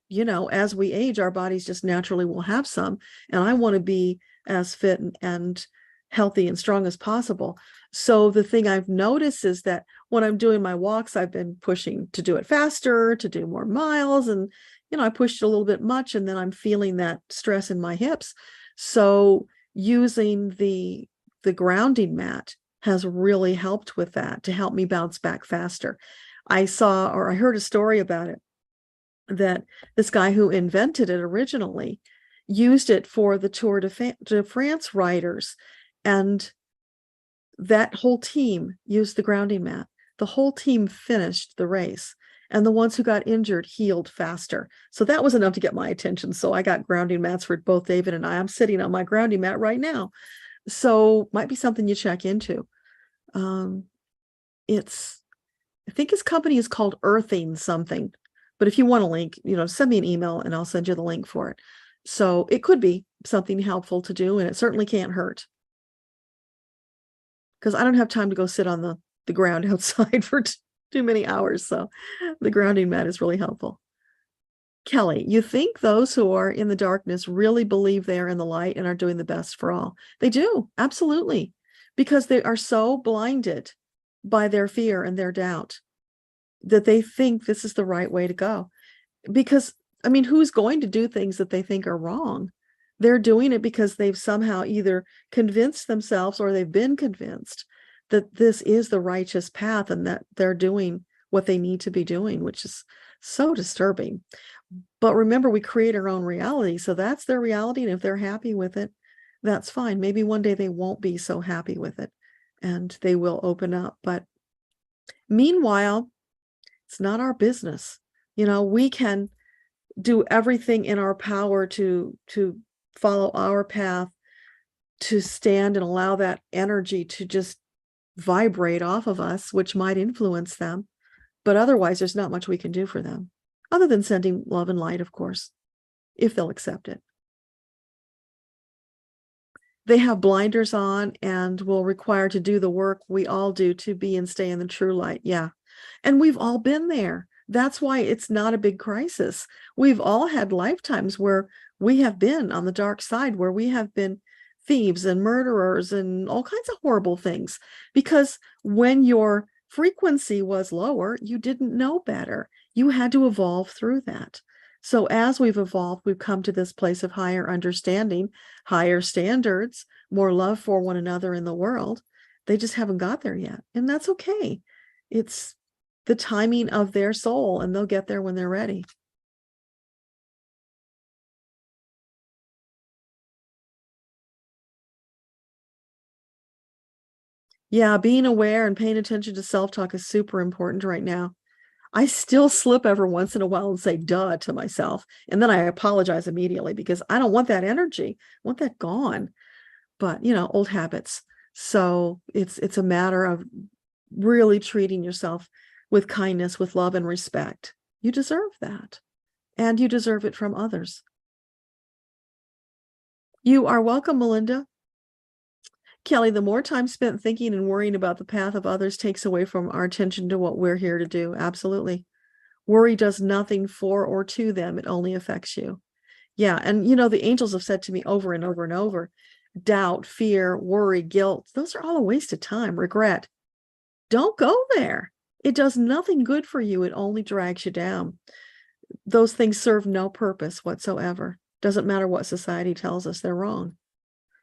as we age, our bodies just naturally will have some. And I want to be as fit and healthy and strong as possible. So the thing I've noticed is that when I'm doing my walks, I've been pushing to do it faster, to do more miles. And, I pushed a little bit much, and then I'm feeling that stress in my hips. So using the grounding mat has really helped with that, to help me bounce back faster. I heard a story about it, that this guy who invented it originally used it for the Tour de France riders, and that whole team used the grounding mat. The whole team finished the race, and the ones who got injured healed faster. So that was enough to get my attention. So I got grounding mats for both David and I. I'm sitting on my grounding mat right now. So might be something you check into. I think his company is called Earthing something, but if you want a link, send me an email and I'll send you the link for it. So it could be something helpful to do, and it certainly can't hurt, because I don't have time to go sit on the ground outside for too many hours. So the grounding mat is really helpful. Kelly, you think those who are in the darkness really believe they are in the light and are doing the best for all? They do, absolutely, because they are so blinded by their fear and their doubt that they think this is the right way to go. Because, who's going to do things that they think are wrong? They're doing it because they've somehow either convinced themselves, or they've been convinced that this is the righteous path, and that they're doing what they need to be doing, which is so disturbing. But remember, we create our own reality. So that's their reality. And if they're happy with it, that's fine. Maybe one day they won't be so happy with it, and they will open up. But meanwhile, it's not our business. We can do everything in our power to follow our path, to stand and allow that energy to just vibrate off of us, which might influence them. But otherwise, there's not much we can do for them, other than sending love and light, of course, if they'll accept it. they have blinders on and will require to do the work we all do to be and stay in the true light. Yeah. And we've all been there. That's why it's not a big crisis. We've all had lifetimes where we have been on the dark side, where we have been thieves and murderers and all kinds of horrible things. Because when your frequency was lower, you didn't know better. You had to evolve through that. So as we've evolved, we've come to this place of higher understanding, higher standards, more love for one another in the world. They just haven't got there yet. And that's okay. It's the timing of their soul, and they'll get there when they're ready. Yeah, being aware and paying attention to self-talk is super important right now. I still slip every once in a while and say duh to myself. And then I apologize immediately because I don't want that energy. I want that gone. But, old habits. So it's a matter of really treating yourself with kindness, with love and respect. You deserve that. And you deserve it from others. You are welcome, Melinda. Kelly, the more time spent thinking and worrying about the path of others takes away from our attention to what we're here to do. Absolutely. Worry does nothing for or to them. It only affects you. Yeah. And, the angels have said to me over and over and over, doubt, fear, worry, guilt, those are all a waste of time, regret. Don't go there. It does nothing good for you. It only drags you down. Those things serve no purpose whatsoever. Doesn't matter what society tells us, they're wrong.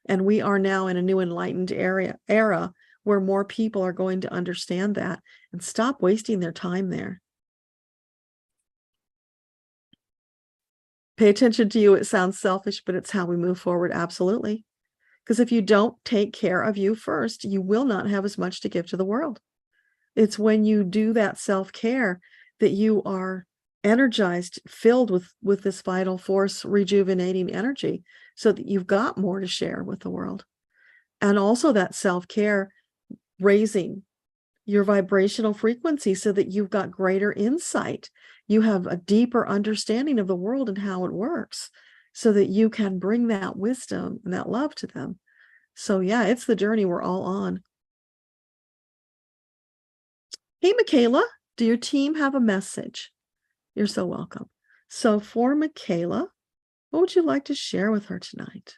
And we are now in a new enlightened era where more people are going to understand that and stop wasting their time there. Pay attention to you. It sounds selfish, but it's how we move forward. Absolutely. Because if you don't take care of you first, you will not have as much to give to the world. It's when you do that self-care that you are energized, filled with this vital force, rejuvenating energy, so that you've got more to share with the world. And also that self-care, raising your vibrational frequency so that you've got greater insight. You have a deeper understanding of the world and how it works, so that you can bring that wisdom and that love to them. So yeah, it's the journey we're all on. Hey, Michaela, do your team have a message? You're so welcome. So for Michaela, what would you like to share with her tonight?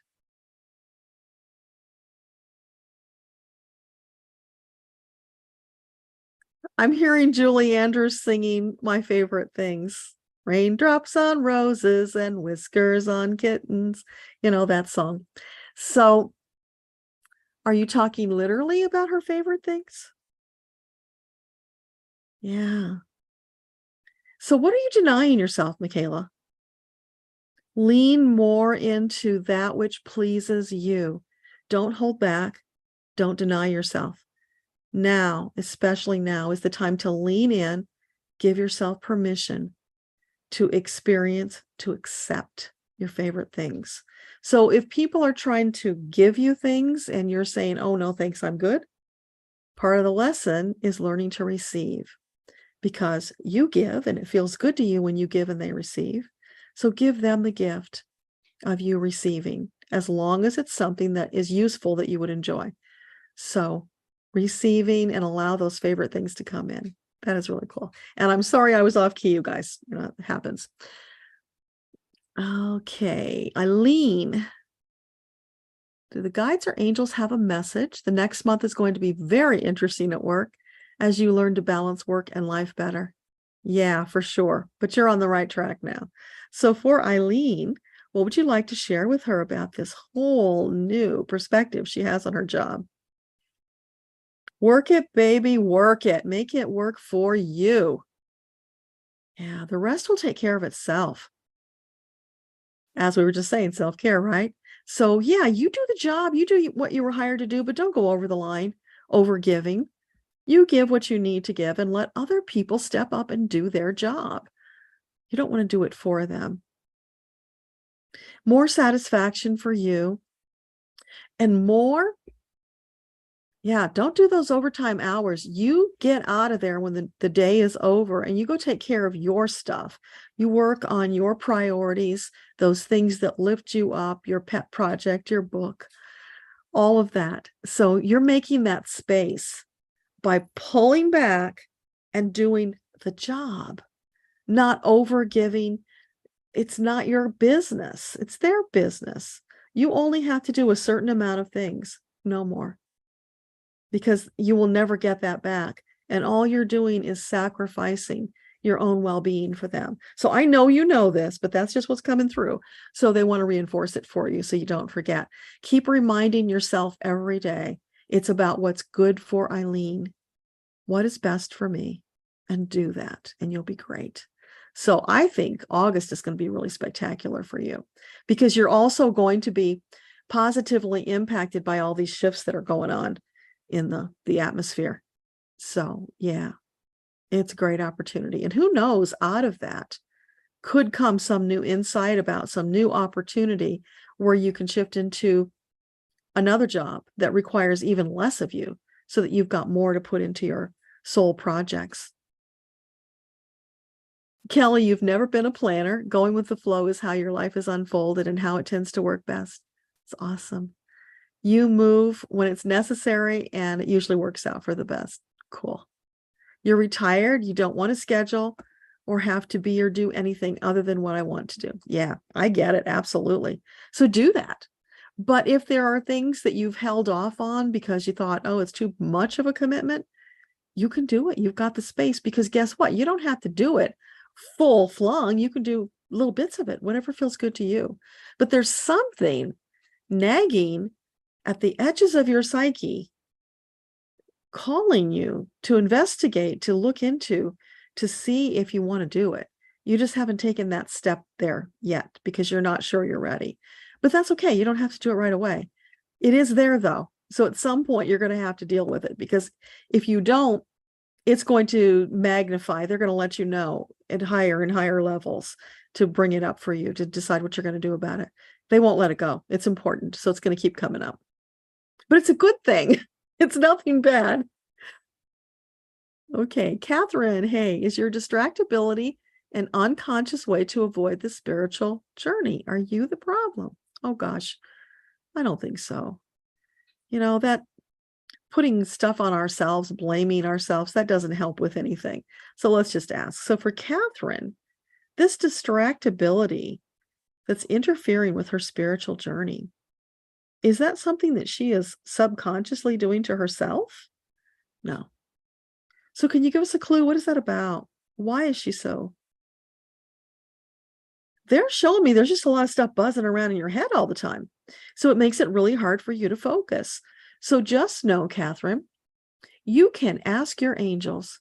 I'm hearing Julie Andrews singing my favorite things. Raindrops on roses and whiskers on kittens. That song. So are you talking literally about her favorite things? Yeah. So what are you denying yourself, Michaela? Lean more into that which pleases you. Don't hold back. Don't deny yourself. Now, especially now, is the time to lean in, give yourself permission to experience, to accept your favorite things. So if people are trying to give you things and you're saying, oh, no, thanks, I'm good, part of the lesson is learning to receive, because you give and it feels good to you when you give and they receive. So give them the gift of you receiving, as long as it's something that is useful that you would enjoy. So receiving and allow those favorite things to come in. That is really cool. And I'm sorry I was off key, you guys. It happens. Okay, Eileen. Do the guides or angels have a message? The next month is going to be very interesting at work as you learn to balance work and life better. Yeah, for sure. But you're on the right track now. So for Eileen, what would you like to share with her about this whole new perspective she has on her job? Work it, baby, work it. Make it work for you. Yeah, the rest will take care of itself. As we were just saying, self-care, right? So yeah, you do the job, you do what you were hired to do, but don't go over the line, over giving. You give what you need to give and let other people step up and do their job. You don't want to do it for them. More satisfaction for you and more. Yeah, don't do those overtime hours. You get out of there when the day is over and you go take care of your stuff. You work on your priorities, those things that lift you up, your pet project, your book, all of that. So you're making that space by pulling back and doing the job, not over giving. It's not your business. It's their business. You only have to do a certain amount of things, no more, because you will never get that back. And all you're doing is sacrificing your own well-being for them. So I know you know this, but that's just what's coming through. So they want to reinforce it for you so you don't forget. Keep reminding yourself every day. It's about what's good for Eileen. What is best for me? And do that, and you'll be great. So I think August is going to be really spectacular for you, because you're also going to be positively impacted by all these shifts that are going on in the atmosphere. So yeah, it's a great opportunity. And who knows, out of that could come some new insight about some new opportunity where you can shift into another job that requires even less of you, so that you've got more to put into your soul projects. Kelly, you've never been a planner. Going with the flow is how your life is unfolded and how it tends to work best. It's awesome. You move when it's necessary, and it usually works out for the best. Cool. You're retired. You don't want to schedule or have to be or do anything other than what I want to do. Yeah, I get it. Absolutely. So do that. But if there are things that you've held off on because you thought, oh, it's too much of a commitment, you can do it. You've got the space, because guess what? You don't have to do it full flung. You can do little bits of it, whatever feels good to you. But there's something nagging at the edges of your psyche, calling you to investigate, to look into, to see if you want to do it. You just haven't taken that step there yet because you're not sure you're ready. But that's okay. You don't have to do it right away. It is there though. So at some point you're going to have to deal with it, because if you don't, it's going to magnify. They're going to let you know at higher and higher levels to bring it up for you to decide what you're going to do about it. They won't let it go. It's important. So it's going to keep coming up. But it's a good thing. It's nothing bad. Okay, Catherine, hey, is your distractibility an unconscious way to avoid the spiritual journey? Are you the problem? Oh gosh, I don't think so. You know, that putting stuff on ourselves, blaming ourselves, that doesn't help with anything. So let's just ask. So for Catherine, this distractibility that's interfering with her spiritual journey, is that something that she is subconsciously doing to herself? No. So can you give us a clue? What is that about? Why is she so? They're showing me there's just a lot of stuff buzzing around in your head all the time. So it makes it really hard for you to focus. So just know, Catherine, you can ask your angels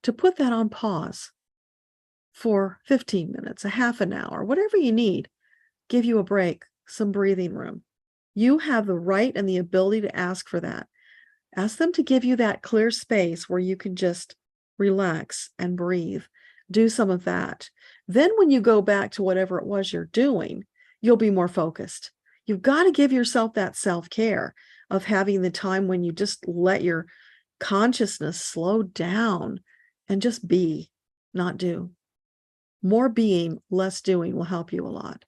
to put that on pause for 15 minutes, a half an hour, whatever you need. Give you a break, some breathing room. You have the right and the ability to ask for that. Ask them to give you that clear space where you can just relax and breathe. Do some of that. Then when you go back to whatever it was you're doing, you'll be more focused. You've got to give yourself that self-care of having the time when you just let your consciousness slow down and just be, not do. More being, less doing will help you a lot.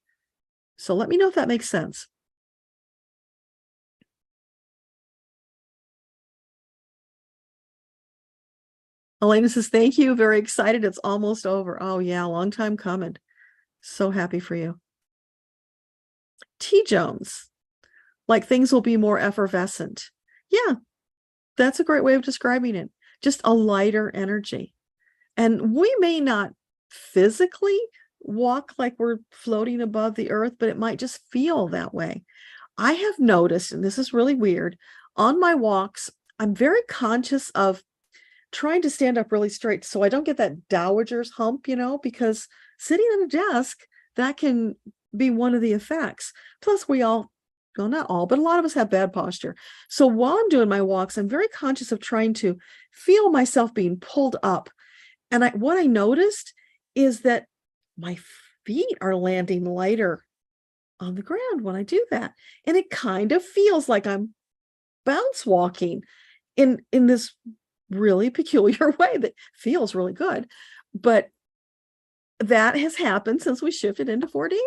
So let me know if that makes sense. Elena says, thank you. Very excited. It's almost over. Oh yeah, long time coming. So happy for you. T. Jones, like things will be more effervescent. Yeah, that's a great way of describing it. Just a lighter energy. And we may not physically walk like we're floating above the earth, but it might just feel that way. I have noticed, and this is really weird, on my walks, I'm very conscious of trying to stand up really straight so I don't get that dowager's hump, you know, because sitting at a desk, that can be one of the effects. Plus we all, well, not all, but a lot of us have bad posture. So while I'm doing my walks, I'm very conscious of trying to feel myself being pulled up. And what I noticed is that my feet are landing lighter on the ground when I do that. And it kind of feels like I'm bounce walking in this really peculiar way that feels really good. But that has happened since we shifted into 4D.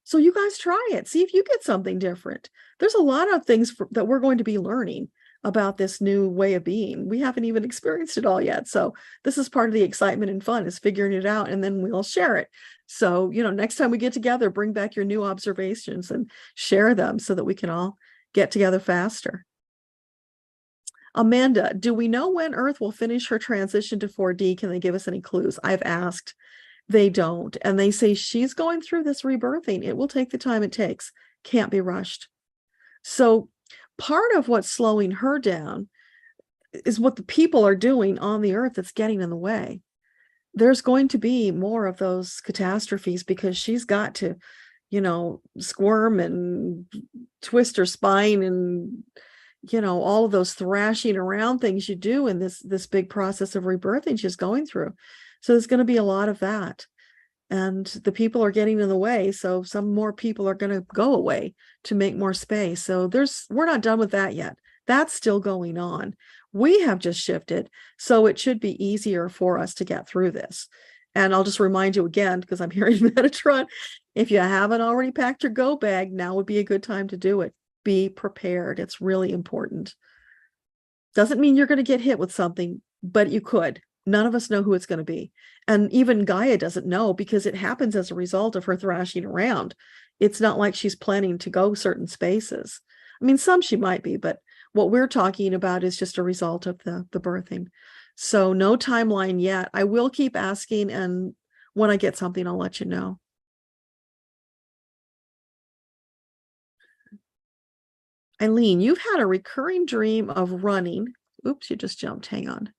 So you guys try it. See if you get something different. There's a lot of things that we're going to be learning about this new way of being. We haven't even experienced it all yet. So this is part of the excitement and fun, is figuring it out, and then we'll share it. So, next time we get together, bring back your new observations and share them so that we can all get together faster. Amanda, do we know when Earth will finish her transition to 4D? Can they give us any clues? I've asked. They don't. And they say she's going through this rebirthing. It will take the time it takes. Can't be rushed. So part of what's slowing her down is what the people are doing on the Earth that's getting in the way. There's going to be more of those catastrophes because she's got to, squirm and twist her spine and, all of those thrashing around things you do in this big process of rebirthing she's going through. So there's going to be a lot of that. And the people are getting in the way. So some more people are going to go away to make more space. So we're not done with that yet. That's still going on. We have just shifted. So it should be easier for us to get through this. And I'll just remind you again, because I'm here in Metatron, if you haven't already packed your go bag, now would be a good time to do it. Be prepared. It's really important. Doesn't mean you're going to get hit with something, but you could. None of us know who it's going to be. And even Gaia doesn't know, because it happens as a result of her thrashing around. It's not like she's planning to go certain spaces. I mean, some she might be, but what we're talking about is just a result of the birthing. So no timeline yet. I will keep asking, and when I get something, I'll let you know. Eileen, you've had a recurring dream of running. Oops, you just jumped. Hang on.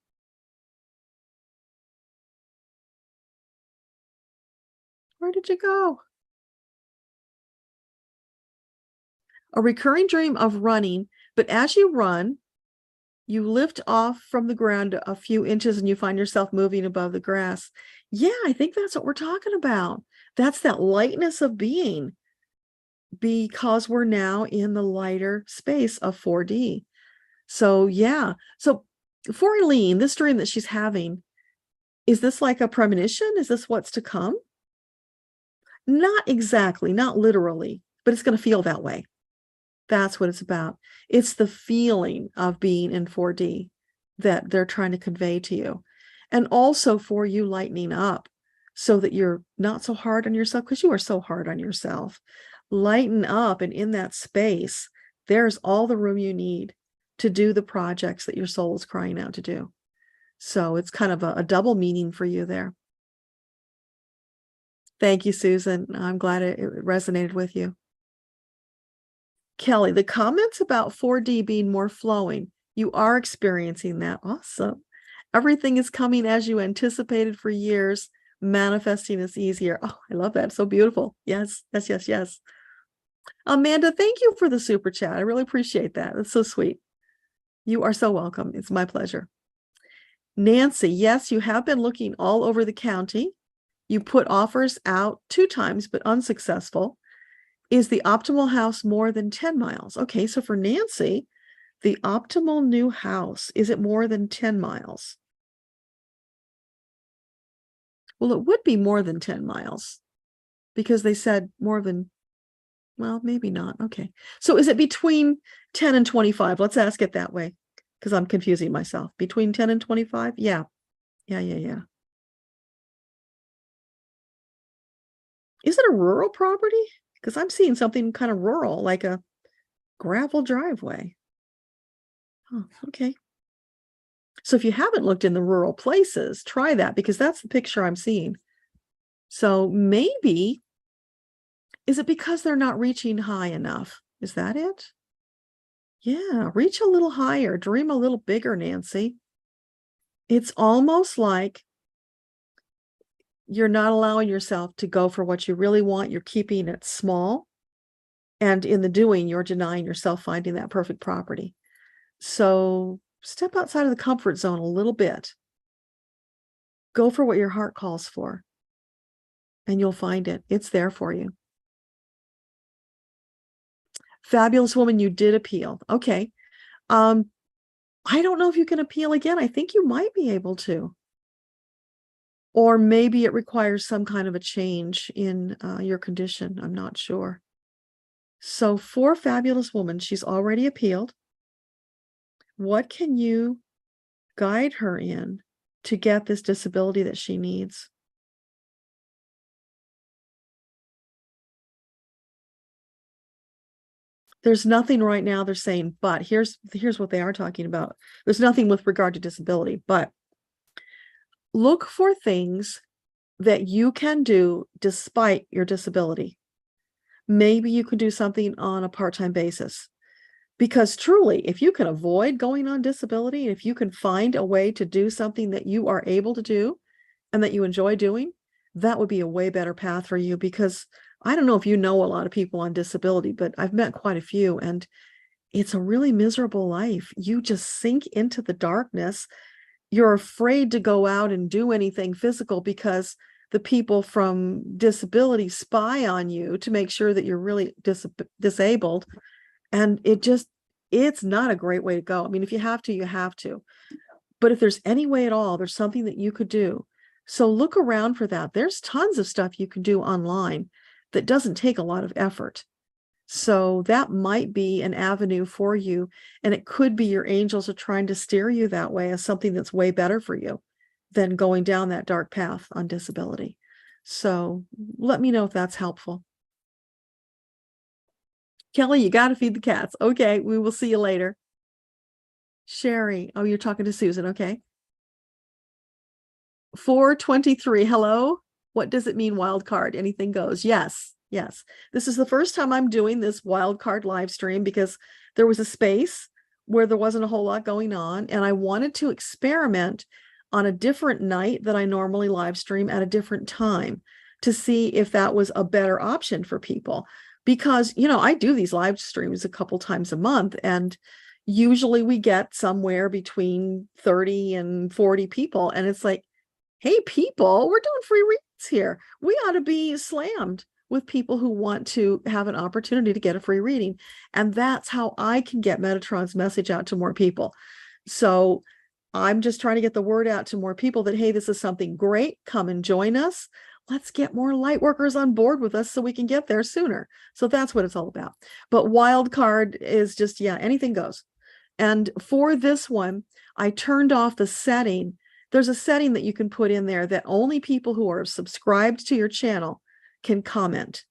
Where did you go? A recurring dream of running, but as you run, you lift off from the ground a few inches and you find yourself moving above the grass. Yeah, I think that's what we're talking about. That's that lightness of being, because we're now in the lighter space of 4D. So yeah. So for Eileen, this dream that she's having, is this like a premonition? Is this what's to come? Not exactly, not literally, but it's going to feel that way. That's what it's about. It's the feeling of being in 4D that they're trying to convey to you. And also for you lightening up so that you're not so hard on yourself, because you are so hard on yourself. Lighten up, and in that space, there's all the room you need to do the projects that your soul is crying out to do. So it's kind of a double meaning for you there. Thank you, Susan. I'm glad it resonated with you. Kelly, the comments about 4D being more flowing, you are experiencing that. Awesome. Everything is coming as you anticipated for years. Manifesting is easier. Oh, I love that. So beautiful. Yes, yes, yes, yes. Amanda, thank you for the super chat. I really appreciate that. That's so sweet. You are so welcome. It's my pleasure. Nancy, yes, you have been looking all over the county. You put offers out 2 times, but unsuccessful. Is the optimal house more than 10 miles? Okay, so for Nancy, the optimal new house, is it more than 10 miles? Well, it would be more than 10 miles because they said more than, well, maybe not. Okay. So is it between 10 and 25? Let's ask it that way, because I'm confusing myself. Between 10 and 25? Yeah. Yeah. Is it a rural property? Because I'm seeing something kind of rural, like a gravel driveway. Oh, okay. So if you haven't looked in the rural places, try that, because that's the picture I'm seeing. So maybe, is it because they're not reaching high enough? Is that it? Yeah, reach a little higher, dream a little bigger, Nancy. It's almost like you're not allowing yourself to go for what you really want. You're keeping it small. And in the doing, you're denying yourself finding that perfect property. So step outside of the comfort zone a little bit. Go for what your heart calls for, and you'll find it. It's there for you. Fabulous woman, you did appeal. Okay. I don't know if you can appeal again. I think you might be able to. Or maybe it requires some kind of a change in your condition. I'm not sure. So for Fabulous Woman, she's already appealed. What can you guide her in to get this disability that she needs? There's nothing right now they're saying, but here's what they are talking about. There's nothing with regard to disability, but look for things that you can do despite your disability. Maybe you could do something on a part-time basis. Because truly, if you can avoid going on disability, if you can find a way to do something that you are able to do and that you enjoy doing, that would be a way better path for you. Because I don't know if you know a lot of people on disability, but I've met quite a few, and it's a really miserable life. You just sink into the darkness. You're afraid to go out and do anything physical because the people from disability spy on you to make sure that you're really disabled. And it's not a great way to go. I mean, if you have to, you have to. But if there's any way at all, there's something that you could do. So look around for that. There's tons of stuff you can do online that doesn't take a lot of effort. So that might be an avenue for you. And it could be your angels are trying to steer you that way as something that's way better for you than going down that dark path on disability. So let me know if that's helpful. Kelly, you got to feed the cats. Okay, we will see you later. Sherry, oh, you're talking to Susan. Okay. 423, hello. What does it mean, wild card? Anything goes. Yes, yes. This is the first time I'm doing this wild card live stream because there was a space where there wasn't a whole lot going on, and I wanted to experiment on a different night that I normally live stream at a different time to see if that was a better option for people. Because, I do these live streams a couple times a month, and usually we get somewhere between 30 and 40 people. And it's like, hey, people, we're doing free reads here. We ought to be slammed with people who want to have an opportunity to get a free reading. And that's how I can get Metatron's message out to more people. So I'm just trying to get the word out to more people that, hey, this is something great. Come and join us. Let's get more light workers on board with us so we can get there sooner. So that's what it's all about. But wild card is just, anything goes. And for this one, I turned off the setting. There's a setting that you can put in there that only people who are subscribed to your channel can comment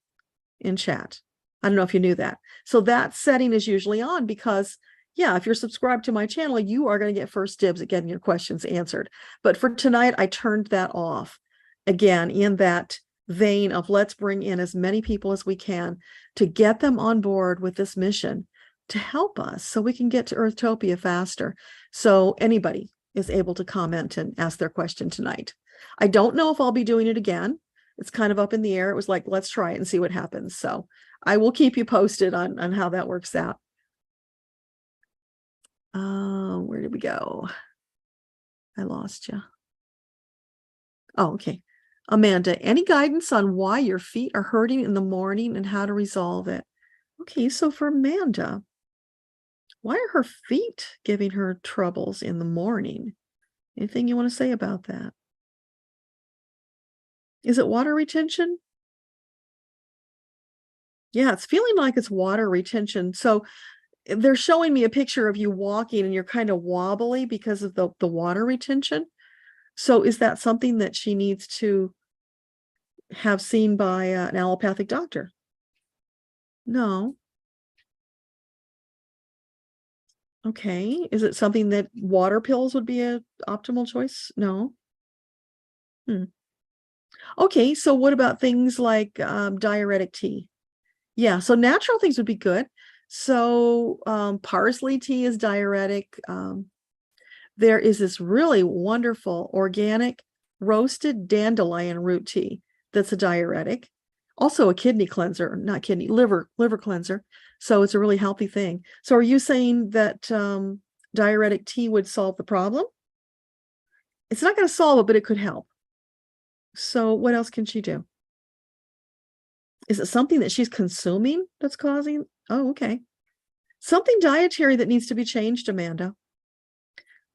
in chat. I don't know if you knew that. So that setting is usually on because, if you're subscribed to my channel, you are going to get first dibs at getting your questions answered. But for tonight, I turned that off. Again, in that vein of let's bring in as many people as we can to get them on board with this mission to help us so we can get to Earthtopia faster. So anybody is able to comment and ask their question tonight. I don't know if I'll be doing it again. It's kind of up in the air. It was like, let's try it and see what happens. So I will keep you posted on how that works out. Where did we go? I lost you. Oh, okay. Amanda, any guidance on why your feet are hurting in the morning and how to resolve it? Okay, so for Amanda, why are her feet giving her troubles in the morning? Anything you want to say about that? Is it water retention? Yeah, it's feeling like it's water retention. So they're showing me a picture of you walking and you're kind of wobbly because of the water retention. So is that something that she needs to have seen by an allopathic doctor? No. Okay. Is it something that water pills would be an optimal choice? No. Okay. So what about things like diuretic tea? Yeah. So natural things would be good. So parsley tea is diuretic. There is this really wonderful organic roasted dandelion root tea that's a diuretic. Also a kidney cleanser, not kidney, liver cleanser. So it's a really healthy thing. So are you saying that diuretic tea would solve the problem? It's not going to solve it, but it could help. So what else can she do? Is it something that she's consuming that's causing? Oh, okay. Something dietary that needs to be changed, Amanda.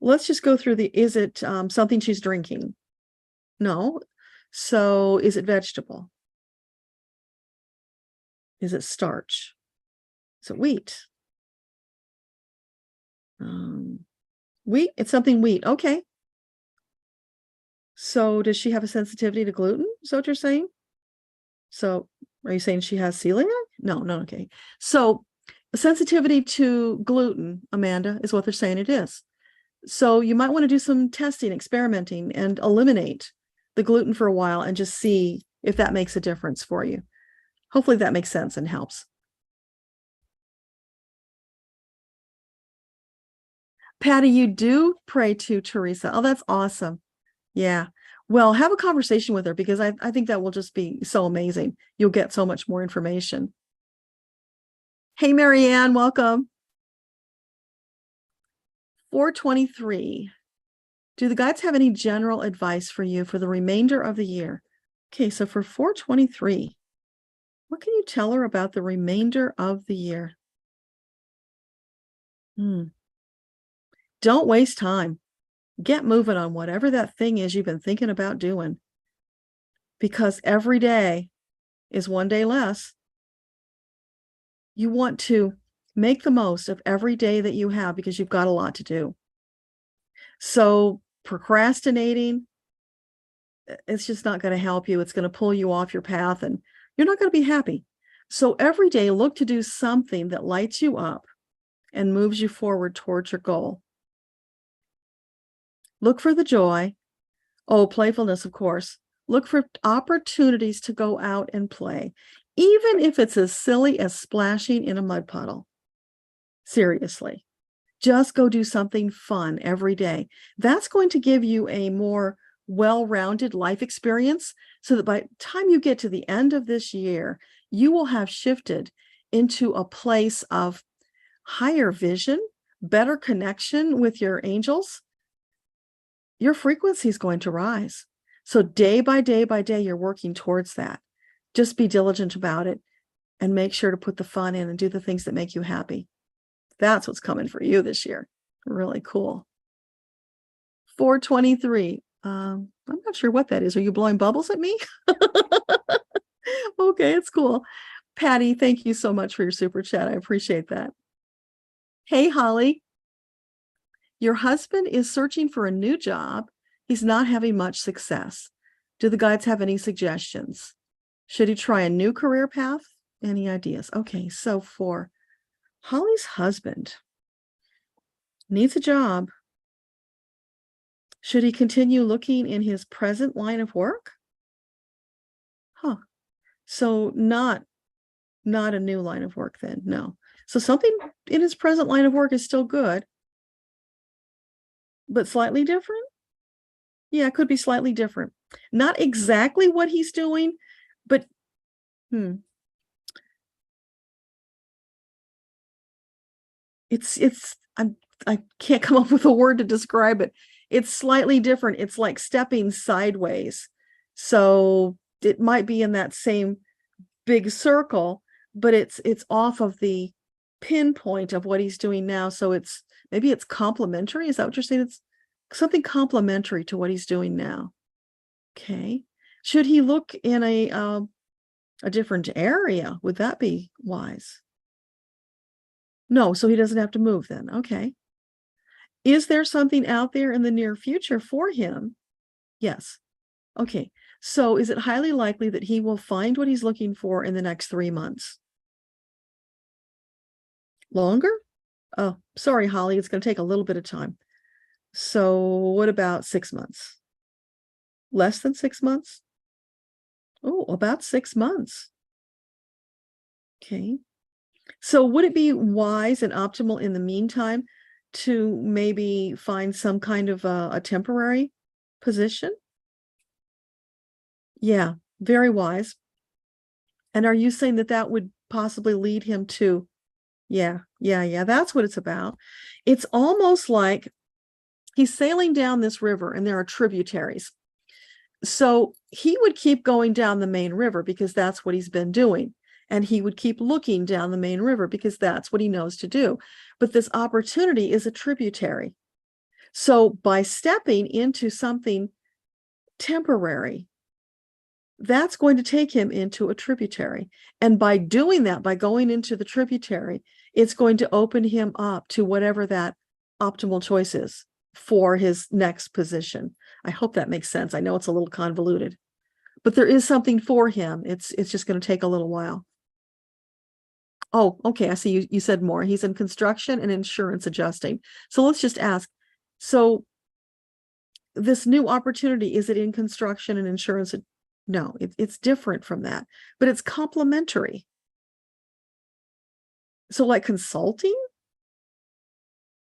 Let's just go through is it something she's drinking? No. So is it vegetable? Is it starch? Is it wheat? Wheat? It's something wheat. Okay. So does she have a sensitivity to gluten? Is that what you're saying? So are you saying she has celiac? No, no, okay. So sensitivity to gluten, Amanda, is what they're saying it is. So you might want to do some testing, experimenting, and eliminate the gluten for a while and just see if that makes a difference for you. Hopefully that makes sense and helps. Patty, you do pray to Teresa. Oh, that's awesome. Yeah. Well, have a conversation with her because I think that will just be so amazing. You'll get so much more information. Hey, Marianne, welcome. 423. Do the guides have any general advice for you for the remainder of the year? Okay, so for 423, what can you tell her about the remainder of the year? Don't waste time. Get moving on whatever that thing is you've been thinking about doing. Because every day is one day less. You want to make the most of every day that you have because you've got a lot to do. So procrastinating, it's just not going to help you. It's going to pull you off your path and you're not going to be happy. So every day, look to do something that lights you up and moves you forward towards your goal. Look for the joy. Oh, playfulness, of course. Look for opportunities to go out and play, even if it's as silly as splashing in a mud puddle. Seriously, just go do something fun every day. That's going to give you a more well-rounded life experience so that by the time you get to the end of this year, you will have shifted into a place of higher vision, better connection with your angels. Your frequency is going to rise. So day by day by day, you're working towards that. Just be diligent about it and make sure to put the fun in and do the things that make you happy. That's what's coming for you this year. Really cool. 423. I'm not sure what that is. Are you blowing bubbles at me? Okay, it's cool. Patty, thank you so much for your super chat. I appreciate that. Hey, Holly. Your husband is searching for a new job. He's not having much success. Do the guides have any suggestions? Should he try a new career path? Any ideas? Okay, so for Holly's husband, needs a job. Should he continue looking in his present line of work? So not a new line of work then, no. So something in his present line of work is still good, but slightly different? Yeah, it could be slightly different. Not exactly what he's doing, but I can't come up with a word to describe it. It's slightly different. It's like stepping sideways. So it might be in that same big circle, but it's off of the pinpoint of what he's doing now. So maybe it's complementary. Is that what you're saying? It's something complementary to what he's doing now. Okay. Should he look in a different area? Would that be wise? No, so he doesn't have to move then. Okay. Is there something out there in the near future for him? Yes. Okay. So is it highly likely that he will find what he's looking for in the next 3 months? Longer? Oh, sorry, Holly. It's going to take a little bit of time. So what about 6 months? Less than 6 months? Oh, about 6 months. Okay. So would it be wise and optimal in the meantime to maybe find some kind of a temporary position? Yeah, very wise. And are you saying that would possibly lead him to, yeah, that's what it's about. It's almost like he's sailing down this river and there are tributaries. So he would keep going down the main river because that's what he's been doing. And he would keep looking down the main river because that's what he knows to do. But this opportunity is a tributary. So by stepping into something temporary. That's going to take him into a tributary. And by doing that, by going into the tributary, it's going to open him up to whatever that optimal choice is for his next position. I hope that makes sense. I know it's a little convoluted, but there is something for him. It's just going to take a little while. Oh, okay. I see you said more. He's in construction and insurance adjusting. So let's just ask. So this new opportunity, is it in construction and insurance? No, it's different from that, but it's complementary. So like consulting?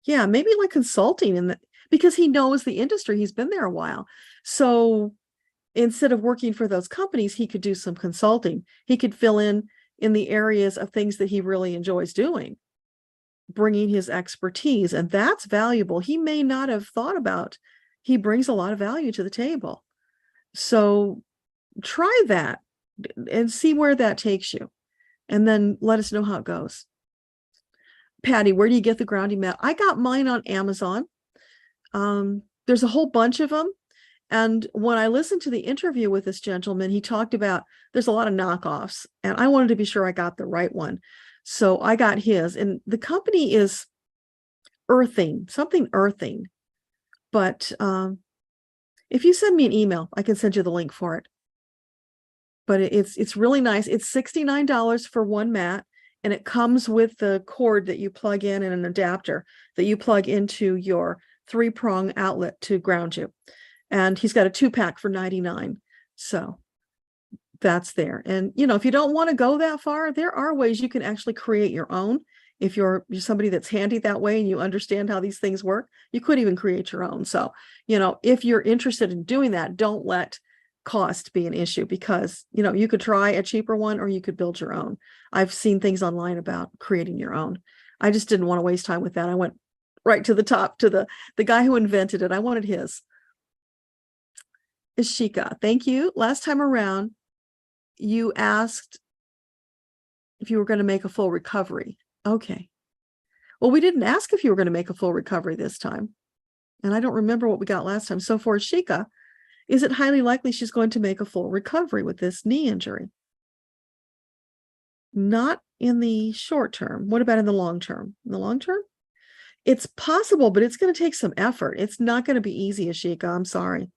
Yeah, maybe like consulting because he knows the industry. He's been there a while. So instead of working for those companies, he could do some consulting. He could fill in the areas of things that he really enjoys doing, bringing his expertise, and that's valuable. He may not have thought about, he brings a lot of value to the table. So try that and see where that takes you, and then let us know how it goes. Patty, where do you get the grounding mat? I got mine on Amazon. There's a whole bunch of them. And when I listened to the interview with this gentleman, he talked about there's a lot of knockoffs, and I wanted to be sure I got the right one. So I got his, and the company is Earthing, something Earthing. But if you send me an email, I can send you the link for it. But it's really nice. It's $69 for one mat, and it comes with the cord that you plug in and an adapter that you plug into your 3-prong outlet to ground you. And he's got a 2-pack for $99. So that's there. And, if you don't want to go that far, there are ways you can actually create your own. If you're somebody that's handy that way and you understand how these things work, you could even create your own. So, if you're interested in doing that, don't let cost be an issue, because, you could try a cheaper one or you could build your own. I've seen things online about creating your own. I just didn't want to waste time with that. I went right to the top, to the guy who invented it. I wanted his. Ishika, thank you. Last time around, you asked if you were going to make a full recovery. Okay. Well, we didn't ask if you were going to make a full recovery this time. And I don't remember what we got last time. So for Ishika, is it highly likely she's going to make a full recovery with this knee injury? Not in the short term. What about in the long term? In the long term? It's possible, but it's going to take some effort. It's not going to be easy, Ishika. I'm sorry.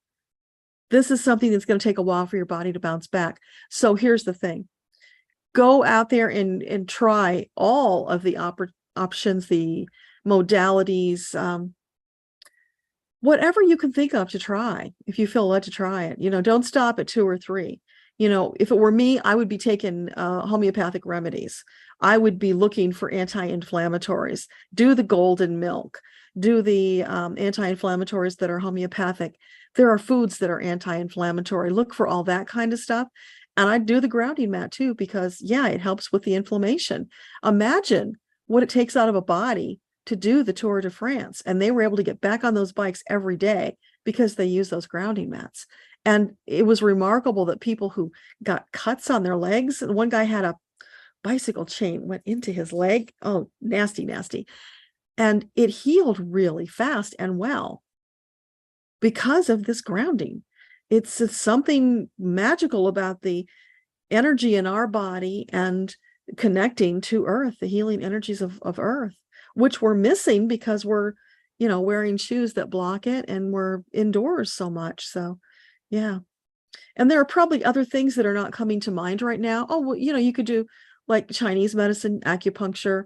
This is something that's going to take a while for your body to bounce back. So here's the thing. Go out there and try all of the options, the modalities, whatever you can think of to try, if you feel led to try it. Don't stop at 2 or 3. If it were me, I would be taking homeopathic remedies. I would be looking for anti-inflammatories. Do the golden milk. Do the anti-inflammatories that are homeopathic. There are foods that are anti-inflammatory. Look for all that kind of stuff. And I do the grounding mat too, because it helps with the inflammation. Imagine what it takes out of a body to do the Tour de France. And they were able to get back on those bikes every day because they use those grounding mats. And it was remarkable that people who got cuts on their legs, one guy had a bicycle chain went into his leg. Oh, nasty, nasty. And it healed really fast and well because of this grounding. It's something magical about the energy in our body and connecting to Earth, the healing energies of Earth, which we're missing because we're, wearing shoes that block it and we're indoors so much. So, yeah. And there are probably other things that are not coming to mind right now. Oh, well, you could do like Chinese medicine, acupuncture,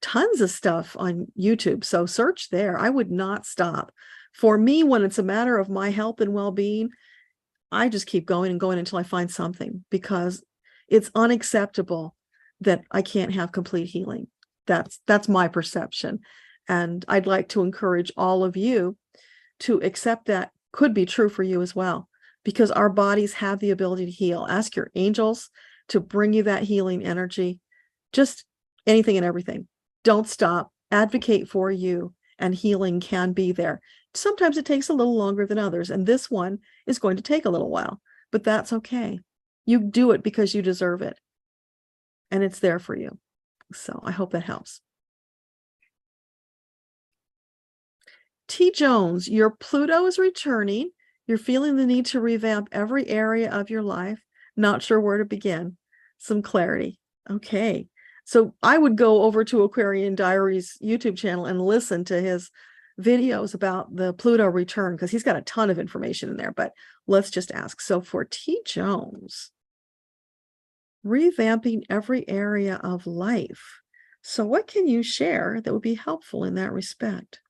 tons of stuff on YouTube. So search there. I would not stop. For me, when it's a matter of my health and well-being, I just keep going and going until I find something, because it's unacceptable that I can't have complete healing. That's my perception. And I'd like to encourage all of you to accept that could be true for you as well, because our bodies have the ability to heal. Ask your angels to bring you that healing energy, just anything and everything. Don't stop. Advocate for you, and healing can be there. Sometimes it takes a little longer than others, and this one is going to take a little while, but that's okay. You do it because you deserve it, and it's there for you. So I hope that helps. T. Jones, your Pluto is returning You're feeling the need to revamp every area of your life. Not sure where to begin. Some clarity. Okay. So I would go over to Aquarian Diaries YouTube channel and listen to his videos about the Pluto return, because he's got a ton of information in there, but let's just ask. So for T. Jones, revamping every area of life. So what can you share that would be helpful in that respect?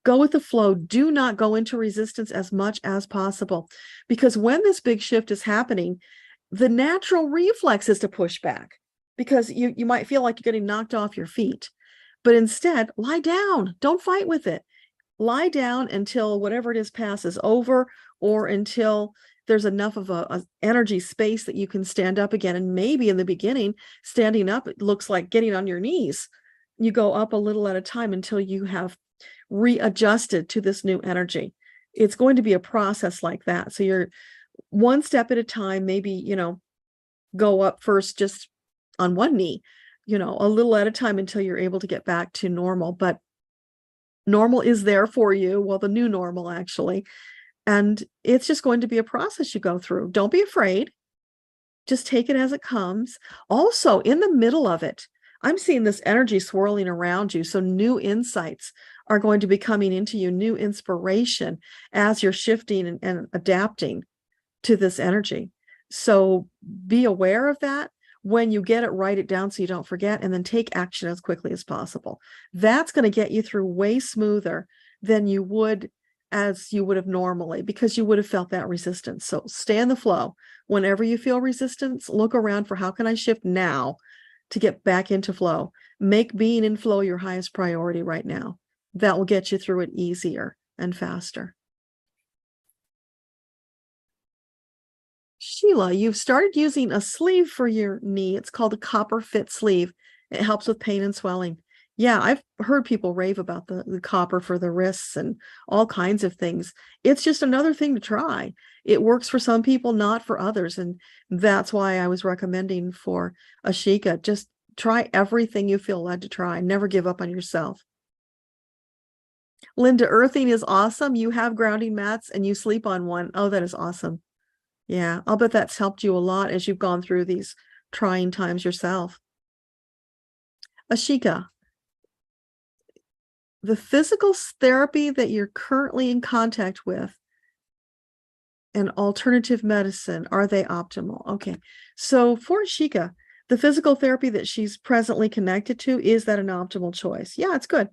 Go with the flow. Do not go into resistance as much as possible, because when this big shift is happening, the natural reflex is to push back, because you might feel like you're getting knocked off your feet. But instead, lie down. Don't fight with it. Lie down until whatever it is passes over, or until there's enough of a energy space that you can stand up again. And maybe in the beginning, standing up, it looks like getting on your knees. You go up a little at a time until you have readjusted to this new energy. It's going to be a process like that. So you're one step at a time, maybe, go up first just on one knee, a little at a time until you're able to get back to normal. But normal is there for you. Well, the new normal, actually. And it's just going to be a process you go through. Don't be afraid. Just take it as it comes. Also, in the middle of it, I'm seeing this energy swirling around you. So new insights are going to be coming into you, new inspiration as you're shifting and adapting to this energy. So be aware of that. When you get it, write it down so you don't forget, and then take action as quickly as possible. That's going to get you through way smoother than you would have normally, because you would have felt that resistance. So stay in the flow. Whenever you feel resistance, look around for how can I shift now to get back into flow. Make being in flow your highest priority right now. That will get you through it easier and faster. Sheila, you've started using a sleeve for your knee. It's called a copper fit sleeve. It helps with pain and swelling. Yeah, I've heard people rave about the copper for the wrists and all kinds of things. It's just another thing to try. It works for some people, not for others. And that's why I was recommending for Ashika, just try everything you feel led to try. Never give up on yourself. Linda, earthing is awesome. You have grounding mats and you sleep on one. Oh, that is awesome. Yeah, I'll bet that's helped you a lot as you've gone through these trying times yourself. Ashika, the physical therapy that you're currently in contact with and alternative medicine, are they optimal? Okay, so for Ashika, the physical therapy that she's presently connected to, is that an optimal choice? Yeah, it's good.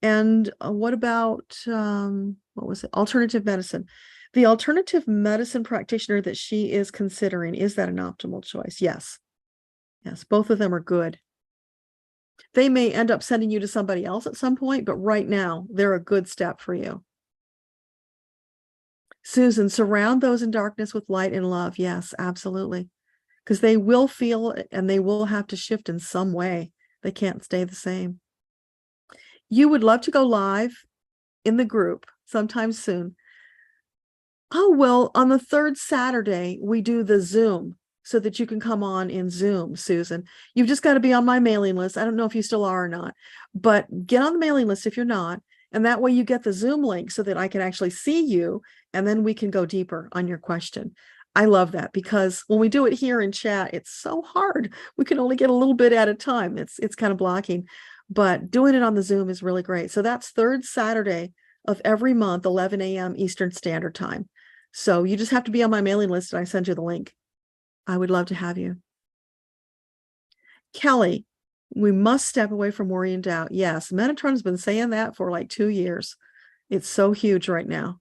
And what about, what was it? Alternative medicine. The alternative medicine practitioner that she is considering, is that an optimal choice? Yes. Yes, both of them are good. They may end up sending you to somebody else at some point, but right now they're a good step for you. Susan, surround those in darkness with light and love. Yes, absolutely. Because they will feel it and they will have to shift in some way. They can't stay the same. You would love to go live in the group sometime soon. Oh, well, on the third Saturday, we do the Zoom so that you can come on in Zoom, Susan. You've just got to be on my mailing list. I don't know if you still are or not, but get on the mailing list if you're not. And that way you get the Zoom link so that I can actually see you, and then we can go deeper on your question. I love that, because when we do it here in chat, it's so hard. We can only get a little bit at a time. It's kind of blocking, but doing it on the Zoom is really great. So that's third Saturday of every month, 11 a.m. Eastern Standard Time. So you just have to be on my mailing list and I send you the link. I would love to have you. Kelly, we must step away from worry and doubt. Yes, Metatron's been saying that for like 2 years. It's so huge right now.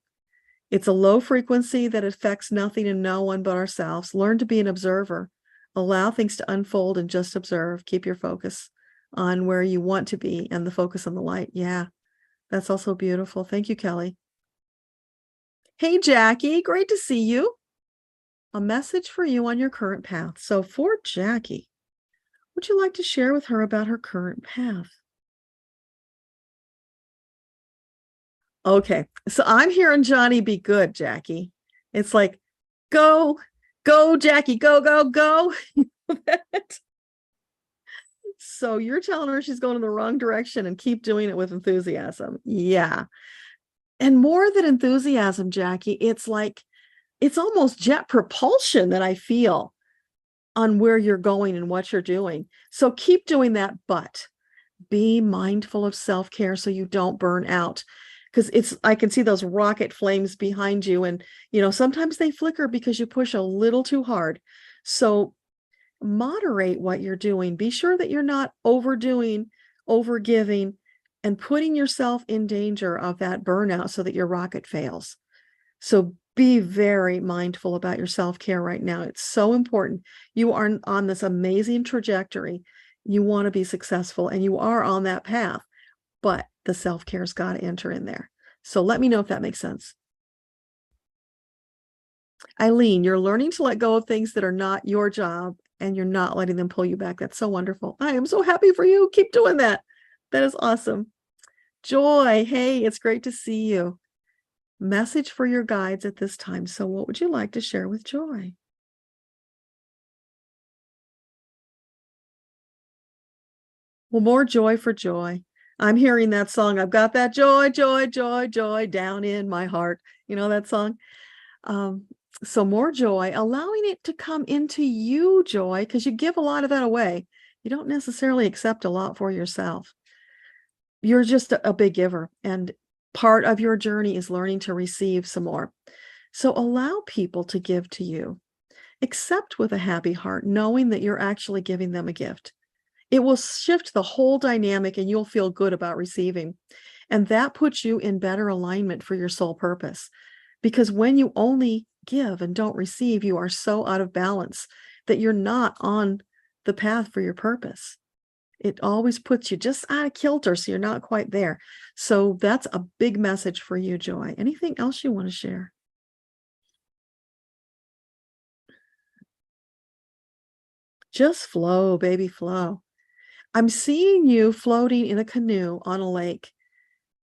It's a low frequency that affects nothing and no one but ourselves. Learn to be an observer. Allow things to unfold and just observe. Keep your focus on where you want to be and the focus on the light. Yeah, that's also beautiful. Thank you, Kelly. Hey, Jackie, great to see you. A message for you on your current path. So for Jackie, would you like to share with her about her current path? Okay, so I'm hearing Johnny be good, Jackie. It's like, go, Jackie, go. So you're telling her she's going in the wrong direction and keep doing it with enthusiasm. Yeah. And more than enthusiasm, Jackie, it's like, it's almost jet propulsion that I feel on where you're going and what you're doing. So keep doing that, but be mindful of self-care so you don't burn out. Because I can see those rocket flames behind you, and sometimes they flicker because you push a little too hard. So moderate what you're doing. Be sure that you're not overdoing, overgiving, and putting yourself in danger of that burnout so that your rocket fails. So be very mindful about your self-care right now. It's so important. You are on this amazing trajectory. You want to be successful, and you are on that path, but the self-care's got to enter in there. So let me know if that makes sense. Eileen, you're learning to let go of things that are not your job, and you're not letting them pull you back. That's so wonderful. I am so happy for you. Keep doing that. That is awesome. Joy, hey, it's great to see you. Message for your guides at this time. So what would you like to share with Joy? Well, more joy for Joy. I'm hearing that song. I've got that joy, joy, joy, joy down in my heart. You know that song? So more joy, allowing it to come into you, Joy, because you give a lot of that away. You don't necessarily accept a lot for yourself. You're just a big giver, and part of your journey is learning to receive some more. So allow people to give to you. Accept with a happy heart, knowing that you're actually giving them a gift. It will shift the whole dynamic, and you'll feel good about receiving. And that puts you in better alignment for your soul purpose. Because when you only give and don't receive, you are so out of balance that you're not on the path for your purpose. It always puts you just out of kilter, so you're not quite there. So that's a big message for you, Joy. Anything else you want to share? Just flow, baby, flow. I'm seeing you floating in a canoe on a lake.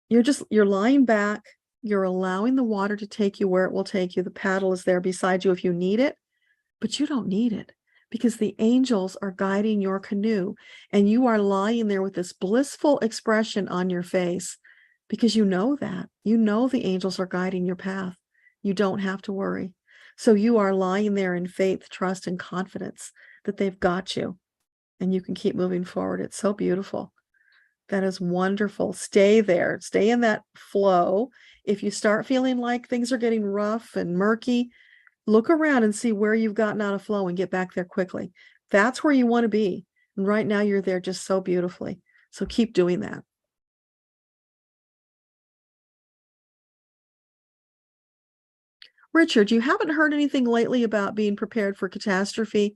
You're lying back. You're allowing the water to take you where it will take you. The paddle is there beside you if you need it, but you don't need it because the angels are guiding your canoe, and you are lying there with this blissful expression on your face because you know that. You know the angels are guiding your path. You don't have to worry. So you are lying there in faith, trust, and confidence that they've got you, and you can keep moving forward. It's so beautiful. That is wonderful. Stay there. Stay in that flow. If you start feeling like things are getting rough and murky, look around and see where you've gotten out of flow and get back there quickly. That's where you want to be. And right now you're there just so beautifully. So keep doing that. Richard, you haven't heard anything lately about being prepared for catastrophe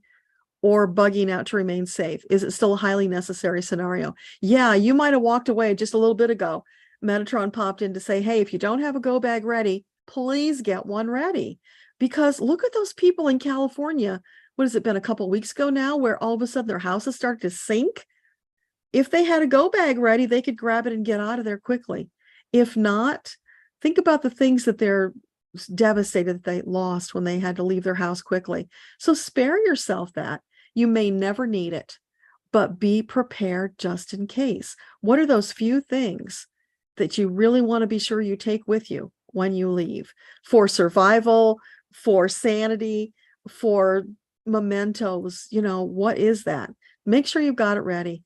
or bugging out to remain safe? Is it still a highly necessary scenario? Yeah, you might have walked away just a little bit ago. Metatron popped in to say, hey, if you don't have a go bag ready, please get one ready. Because look at those people in California. What has it been, a couple of weeks ago now, where all of a sudden their houses started to sink? If they had a go bag ready, they could grab it and get out of there quickly. If not, think about the things that they're devastated that they lost when they had to leave their house quickly. So spare yourself that. You may never need it, but be prepared just in case. What are those few things that you really want to be sure you take with you when you leave for survival, for sanity, for mementos? What is that? Make sure you've got it ready,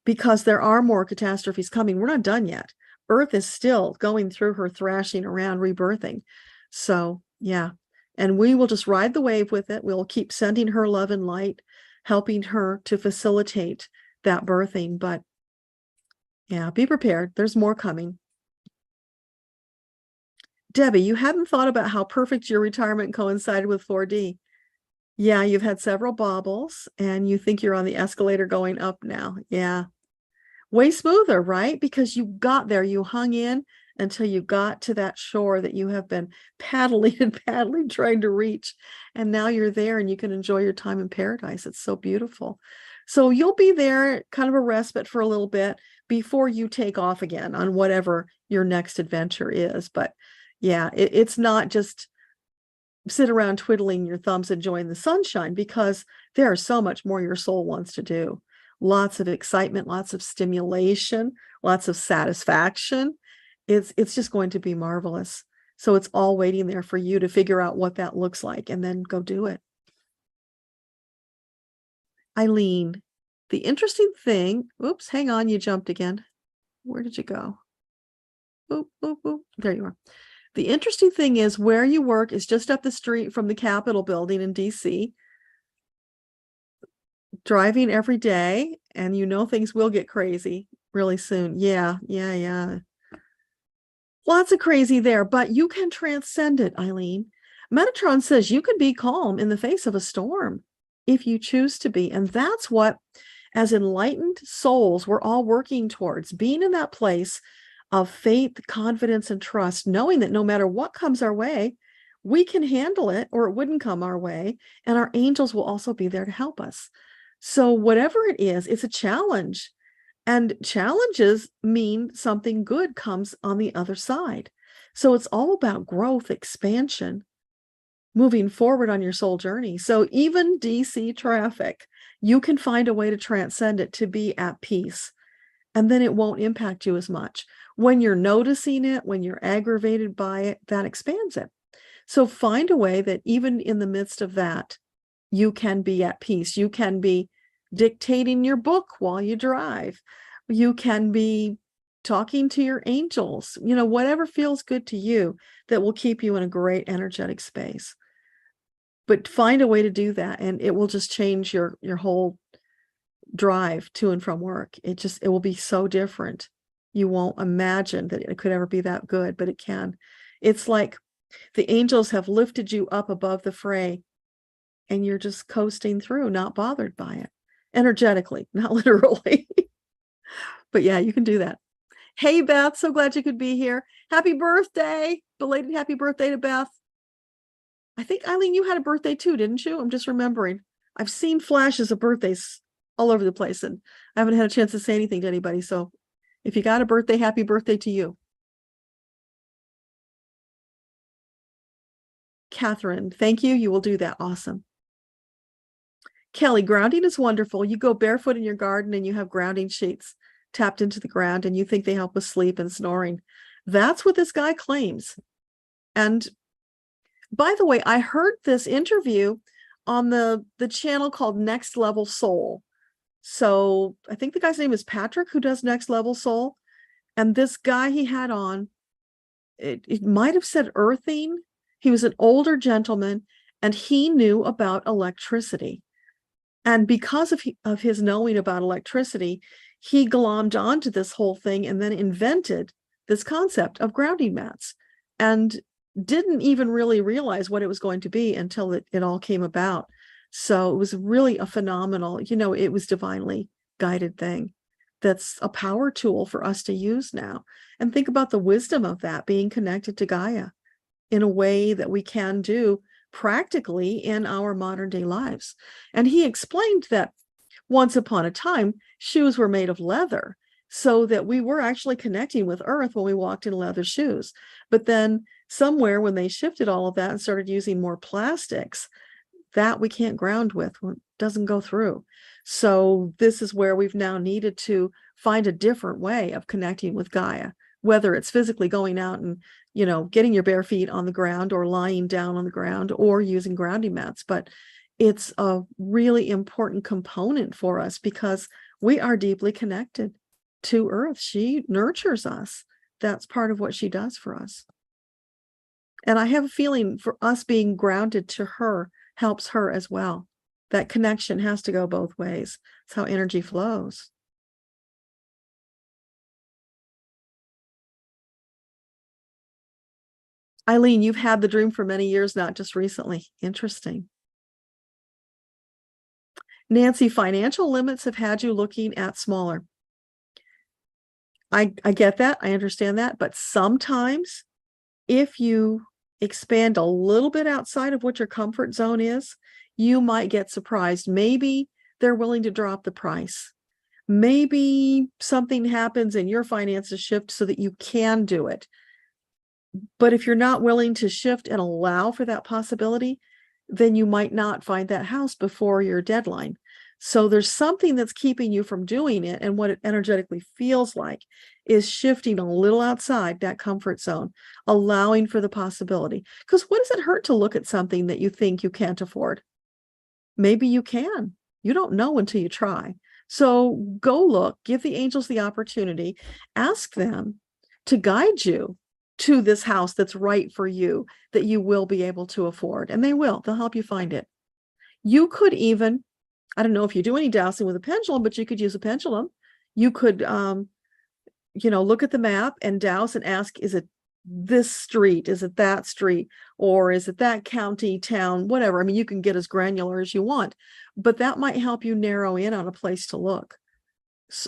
because there are more catastrophes coming. We're not done yet. Earth is still going through her thrashing around, rebirthing. So yeah, and we will just ride the wave with it. We'll keep sending her love and light, helping her to facilitate that birthing. But yeah, be prepared. There's more coming. Debbie, you hadn't thought about how perfect your retirement coincided with 4D. Yeah, you've had several bobbles and you think you're on the escalator going up now. Yeah, way smoother, right? Because you got there, you hung in until you got to that shore that you have been paddling and paddling, trying to reach. And now you're there and you can enjoy your time in paradise. It's so beautiful. So you'll be there, kind of a respite for a little bit before you take off again on whatever your next adventure is. But yeah, it's not just sit around twiddling your thumbs, enjoying the sunshine, because there is so much more your soul wants to do. Lots of excitement, lots of stimulation, lots of satisfaction. It's just going to be marvelous. So it's all waiting there for you to figure out what that looks like and then go do it. Eileen, the interesting thing, oops, hang on, you jumped again. Where did you go? Oop, oop, oop. There you are. The interesting thing is where you work is just up the street from the Capitol building in DC. Driving every day, and you know things will get crazy really soon. Yeah. Lots of crazy there, but you can transcend it, Eileen. Metatron says you can be calm in the face of a storm if you choose to be. And that's what, as enlightened souls, we're all working towards, being in that place of faith, confidence, and trust, knowing that no matter what comes our way, we can handle it or it wouldn't come our way. And our angels will also be there to help us. So whatever it is, it's a challenge. And challenges mean something good comes on the other side. So it's all about growth, expansion, moving forward on your soul journey. So even DC traffic, you can find a way to transcend it, to be at peace. And then it won't impact you as much. When you're noticing it, when you're aggravated by it, that expands it. So find a way that even in the midst of that, you can be at peace. You can be dictating your book while you drive. You can be talking to your angels, whatever feels good to you that will keep you in a great energetic space. But find a way to do that, and it will just change your whole drive to and from work. It will be so different. You won't imagine that it could ever be that good, but it can. It's like the angels have lifted you up above the fray, and you're just coasting through, not bothered by it. Energetically, not literally. But yeah, you can do that. Hey, Beth, so glad you could be here. Happy birthday. Belated happy birthday to Beth. I think, Eileen, you had a birthday too, didn't you? I'm just remembering. I've seen flashes of birthdays all over the place, and I haven't had a chance to say anything to anybody. So if you got a birthday, happy birthday to you. Catherine, thank you. You will do that. Awesome. Kelly, grounding is wonderful. You go barefoot in your garden and you have grounding sheets tapped into the ground and you think they help with sleep and snoring. That's what this guy claims. And by the way, I heard this interview on the channel called Next Level Soul. So I think the guy's name is Patrick, who does Next Level Soul. And this guy he had on, it might have said earthing. He was an older gentleman and he knew about electricity. And because of his knowing about electricity, he glommed onto this whole thing and then invented this concept of grounding mats and didn't even really realize what it was going to be until it all came about. So it was really a phenomenal, it was divinely guided thing. That's a power tool for us to use now. And think about the wisdom of that being connected to Gaia in a way that we can do practically in our modern day lives. And he explained that once upon a time, shoes were made of leather, so that we were actually connecting with earth when we walked in leather shoes. But then somewhere when they shifted all of that and started using more plastics, that we can't ground with, it doesn't go through. So this is where we've now needed to find a different way of connecting with Gaia, whether it's physically going out and, getting your bare feet on the ground or lying down on the ground or using grounding mats. But it's a really important component for us because we are deeply connected to Earth. She nurtures us. That's part of what she does for us. And I have a feeling for us being grounded to her helps her as well. That connection has to go both ways. It's how energy flows. Eileen, you've had the dream for many years, not just recently. Interesting. Nancy, financial limits have had you looking at smaller. I get that. I understand that. But sometimes if you expand a little bit outside of what your comfort zone is, you might get surprised. Maybe they're willing to drop the price. Maybe something happens and your finances shift so that you can do it. But if you're not willing to shift and allow for that possibility, then you might not find that house before your deadline. So there's something that's keeping you from doing it. And what it energetically feels like is shifting a little outside that comfort zone, allowing for the possibility. Because what does it hurt to look at something that you think you can't afford? Maybe you can. You don't know until you try. So go look, give the angels the opportunity, ask them to guide you to this house that's right for you, that you will be able to afford. And they will, they'll help you find it. You could even, I don't know if you do any dowsing with a pendulum, but you could use a pendulum. You could, look at the map and douse and ask, is it this street? Is it that street? Or is it that county, town, whatever? I mean, you can get as granular as you want, but that might help you narrow in on a place to look.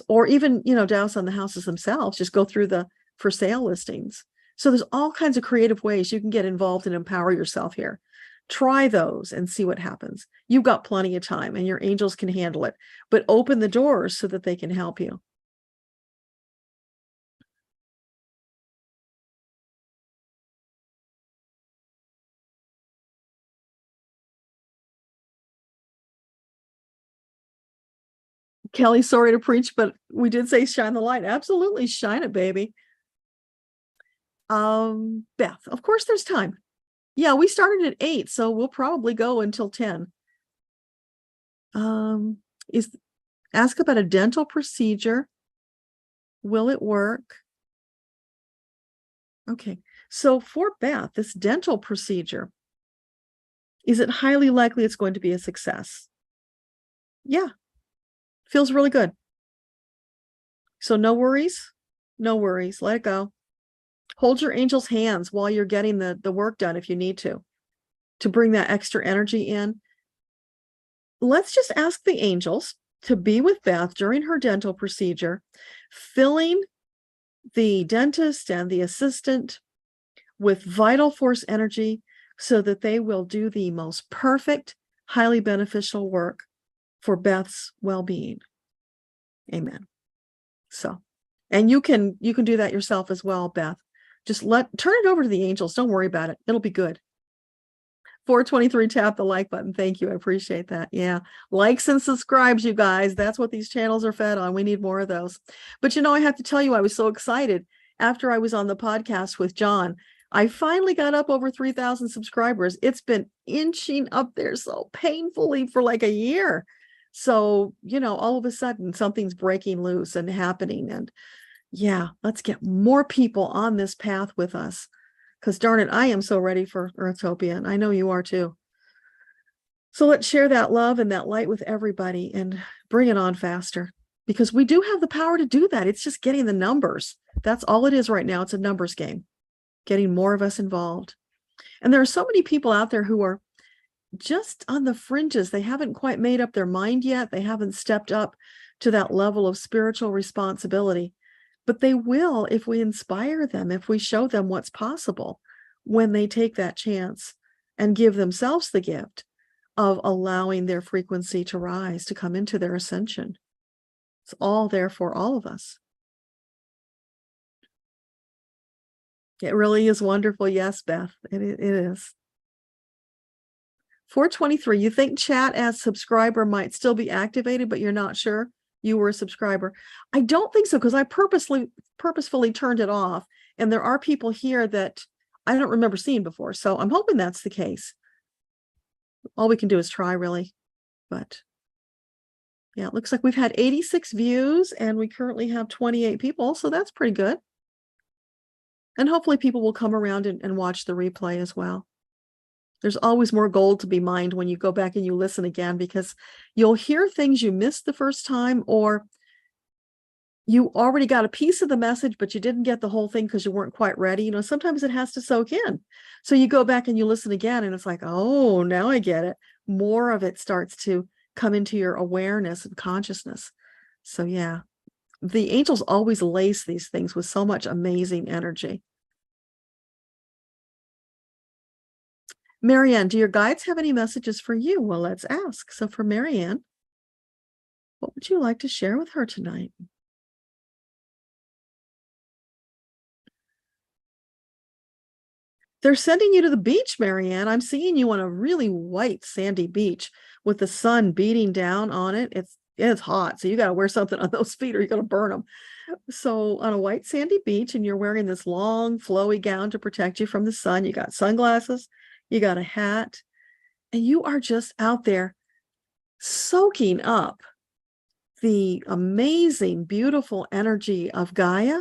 Or even, douse on the houses themselves, just go through the for sale listings. So there's all kinds of creative ways you can get involved and empower yourself here. Try those and see what happens. You've got plenty of time and your angels can handle it, but open the doors so that they can help you. Kelly, sorry to preach, but we did say shine the light. Absolutely, shine it, baby. Beth, of course there's time. Yeah, we started at 8, so we'll probably go until 10. Ask about a dental procedure. Will it work? Okay, so for Beth, this dental procedure, is it highly likely it's going to be a success? Yeah, feels really good. So no worries, no worries, let it go. Hold your angel's hands while you're getting the work done if you need to bring that extra energy in. Let's just ask the angels to be with Beth during her dental procedure, filling the dentist and the assistant with vital force energy so that they will do the most perfect, highly beneficial work for Beth's well-being. Amen. So, and you can do that yourself as well, Beth. Just turn it over to the angels. Don't worry about it. It'll be good. 423, tap the like button. Thank you. I appreciate that. Yeah. Likes and subscribes, you guys. That's what these channels are fed on. We need more of those. But I have to tell you, I was so excited after I was on the podcast with John. I finally got up over 3,000 subscribers. It's been inching up there so painfully for like a year. So, all of a sudden something's breaking loose and happening. And yeah, let's get more people on this path with us. Because darn it, I am so ready for Earthtopia, and I know you are too. So let's share that love and that light with everybody and bring it on faster, because we do have the power to do that. It's just getting the numbers. That's all it is right now. It's a numbers game, getting more of us involved. And there are so many people out there who are just on the fringes. They haven't quite made up their mind yet. They haven't stepped up to that level of spiritual responsibility. But they will if we inspire them, if we show them what's possible when they take that chance and give themselves the gift of allowing their frequency to rise, to come into their ascension. It's all there for all of us. It really is wonderful. Yes, Beth, it is. 423, you think chat as subscriber might still be activated, but you're not sure you were a subscriber? I don't think so, because I purposefully turned it off. And there are people here that I don't remember seeing before. So I'm hoping that's the case. All we can do is try, really. But yeah, it looks like we've had 86 views and we currently have 28 people. So that's pretty good. And hopefully people will come around and watch the replay as well. There's always more gold to be mined when you go back and you listen again, because you'll hear things you missed the first time, or you already got a piece of the message, but you didn't get the whole thing because you weren't quite ready. Sometimes it has to soak in. So you go back and you listen again and it's like, oh, now I get it. More of it starts to come into your awareness and consciousness. So yeah, the angels always lace these things with so much amazing energy. Marianne, do your guides have any messages for you? Well, let's ask. So for Marianne, what would you like to share with her tonight? They're sending you to the beach, Marianne. I'm seeing you on a really white, sandy beach with the sun beating down on it. It's hot. So you got to wear something on those feet or you're going to burn them. So on a white sandy beach, and you're wearing this long flowy gown to protect you from the sun. You got sunglasses, you got a hat, and you are just out there soaking up the amazing, beautiful energy of Gaia,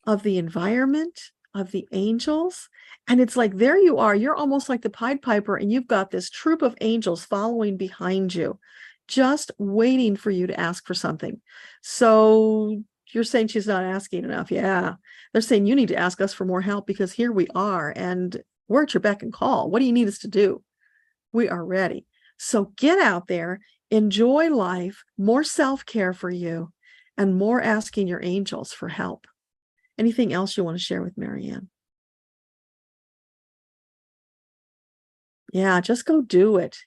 of the environment, of the angels. And it's like, there you are. You're almost like the Pied Piper, and you've got this troop of angels following behind you, just waiting for you to ask for something. So you're saying she's not asking enough. Yeah. They're saying you need to ask us for more help, because here we are and we're at your beck and call. What do you need us to do? We are ready. So get out there, enjoy life, more self-care for you, and more asking your angels for help. Anything else you want to share with Marianne? Yeah, just go do it.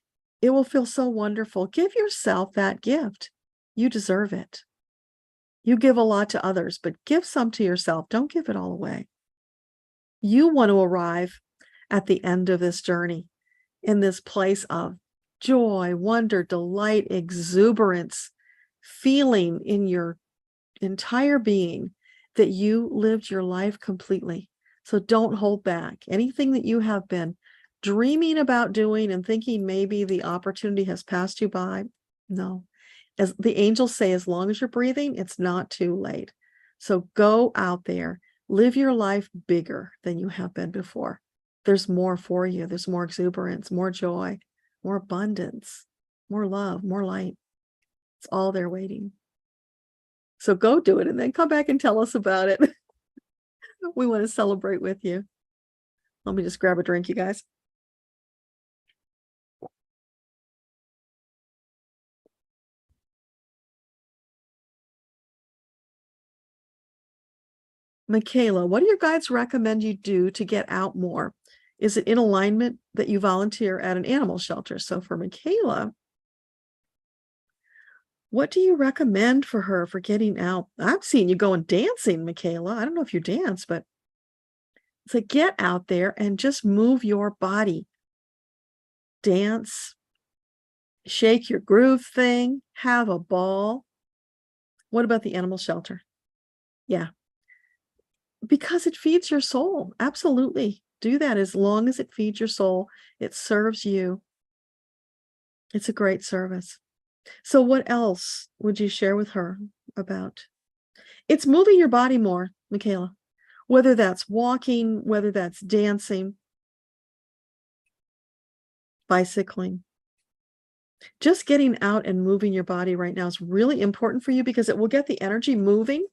It will feel so wonderful. Give yourself that gift. You deserve it. You give a lot to others, but give some to yourself. Don't give it all away. You want to arrive at the end of this journey in this place of joy, wonder, delight, exuberance, feeling in your entire being that you lived your life completely. So don't hold back. Anything that you have been dreaming about doing and thinking maybe the opportunity has passed you by, no. As the angels say, as long as you're breathing, it's not too late. So go out there, live your life bigger than you have been before. There's more for you. There's more exuberance, more joy, more abundance, more love, more light. It's all there waiting. So go do it and then come back and tell us about it. We want to celebrate with you. Let me just grab a drink, you guys. Michaela, what do your guides recommend you do to get out more? Is it in alignment that you volunteer at an animal shelter? So for Michaela, what do you recommend for her for getting out? I've seen you going dancing, Michaela. I don't know if you dance, but it's like, get out there and just move your body. Dance, shake your groove thing, have a ball. What about the animal shelter? Yeah. Because it feeds your soul. Absolutely. Do that as long as it feeds your soul. It serves you. It's a great service. So what else would you share with her about? It's moving your body more, Michaela, whether that's walking, whether that's dancing, bicycling. Just getting out and moving your body right now is really important for you, because it will get the energy moving.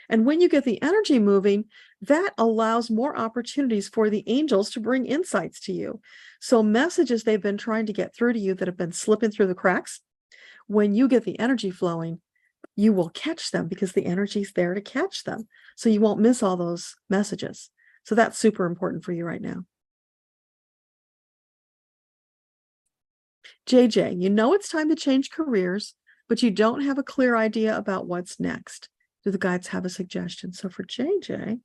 And when you get the energy moving, that allows more opportunities for the angels to bring insights to you. So messages they've been trying to get through to you that have been slipping through the cracks, when you get the energy flowing, you will catch them, because the energy is there to catch them. So you won't miss all those messages. So that's super important for you right now. JJ, you know it's time to change careers, but you don't have a clear idea about what's next. Do the guides have a suggestion? So for JJ,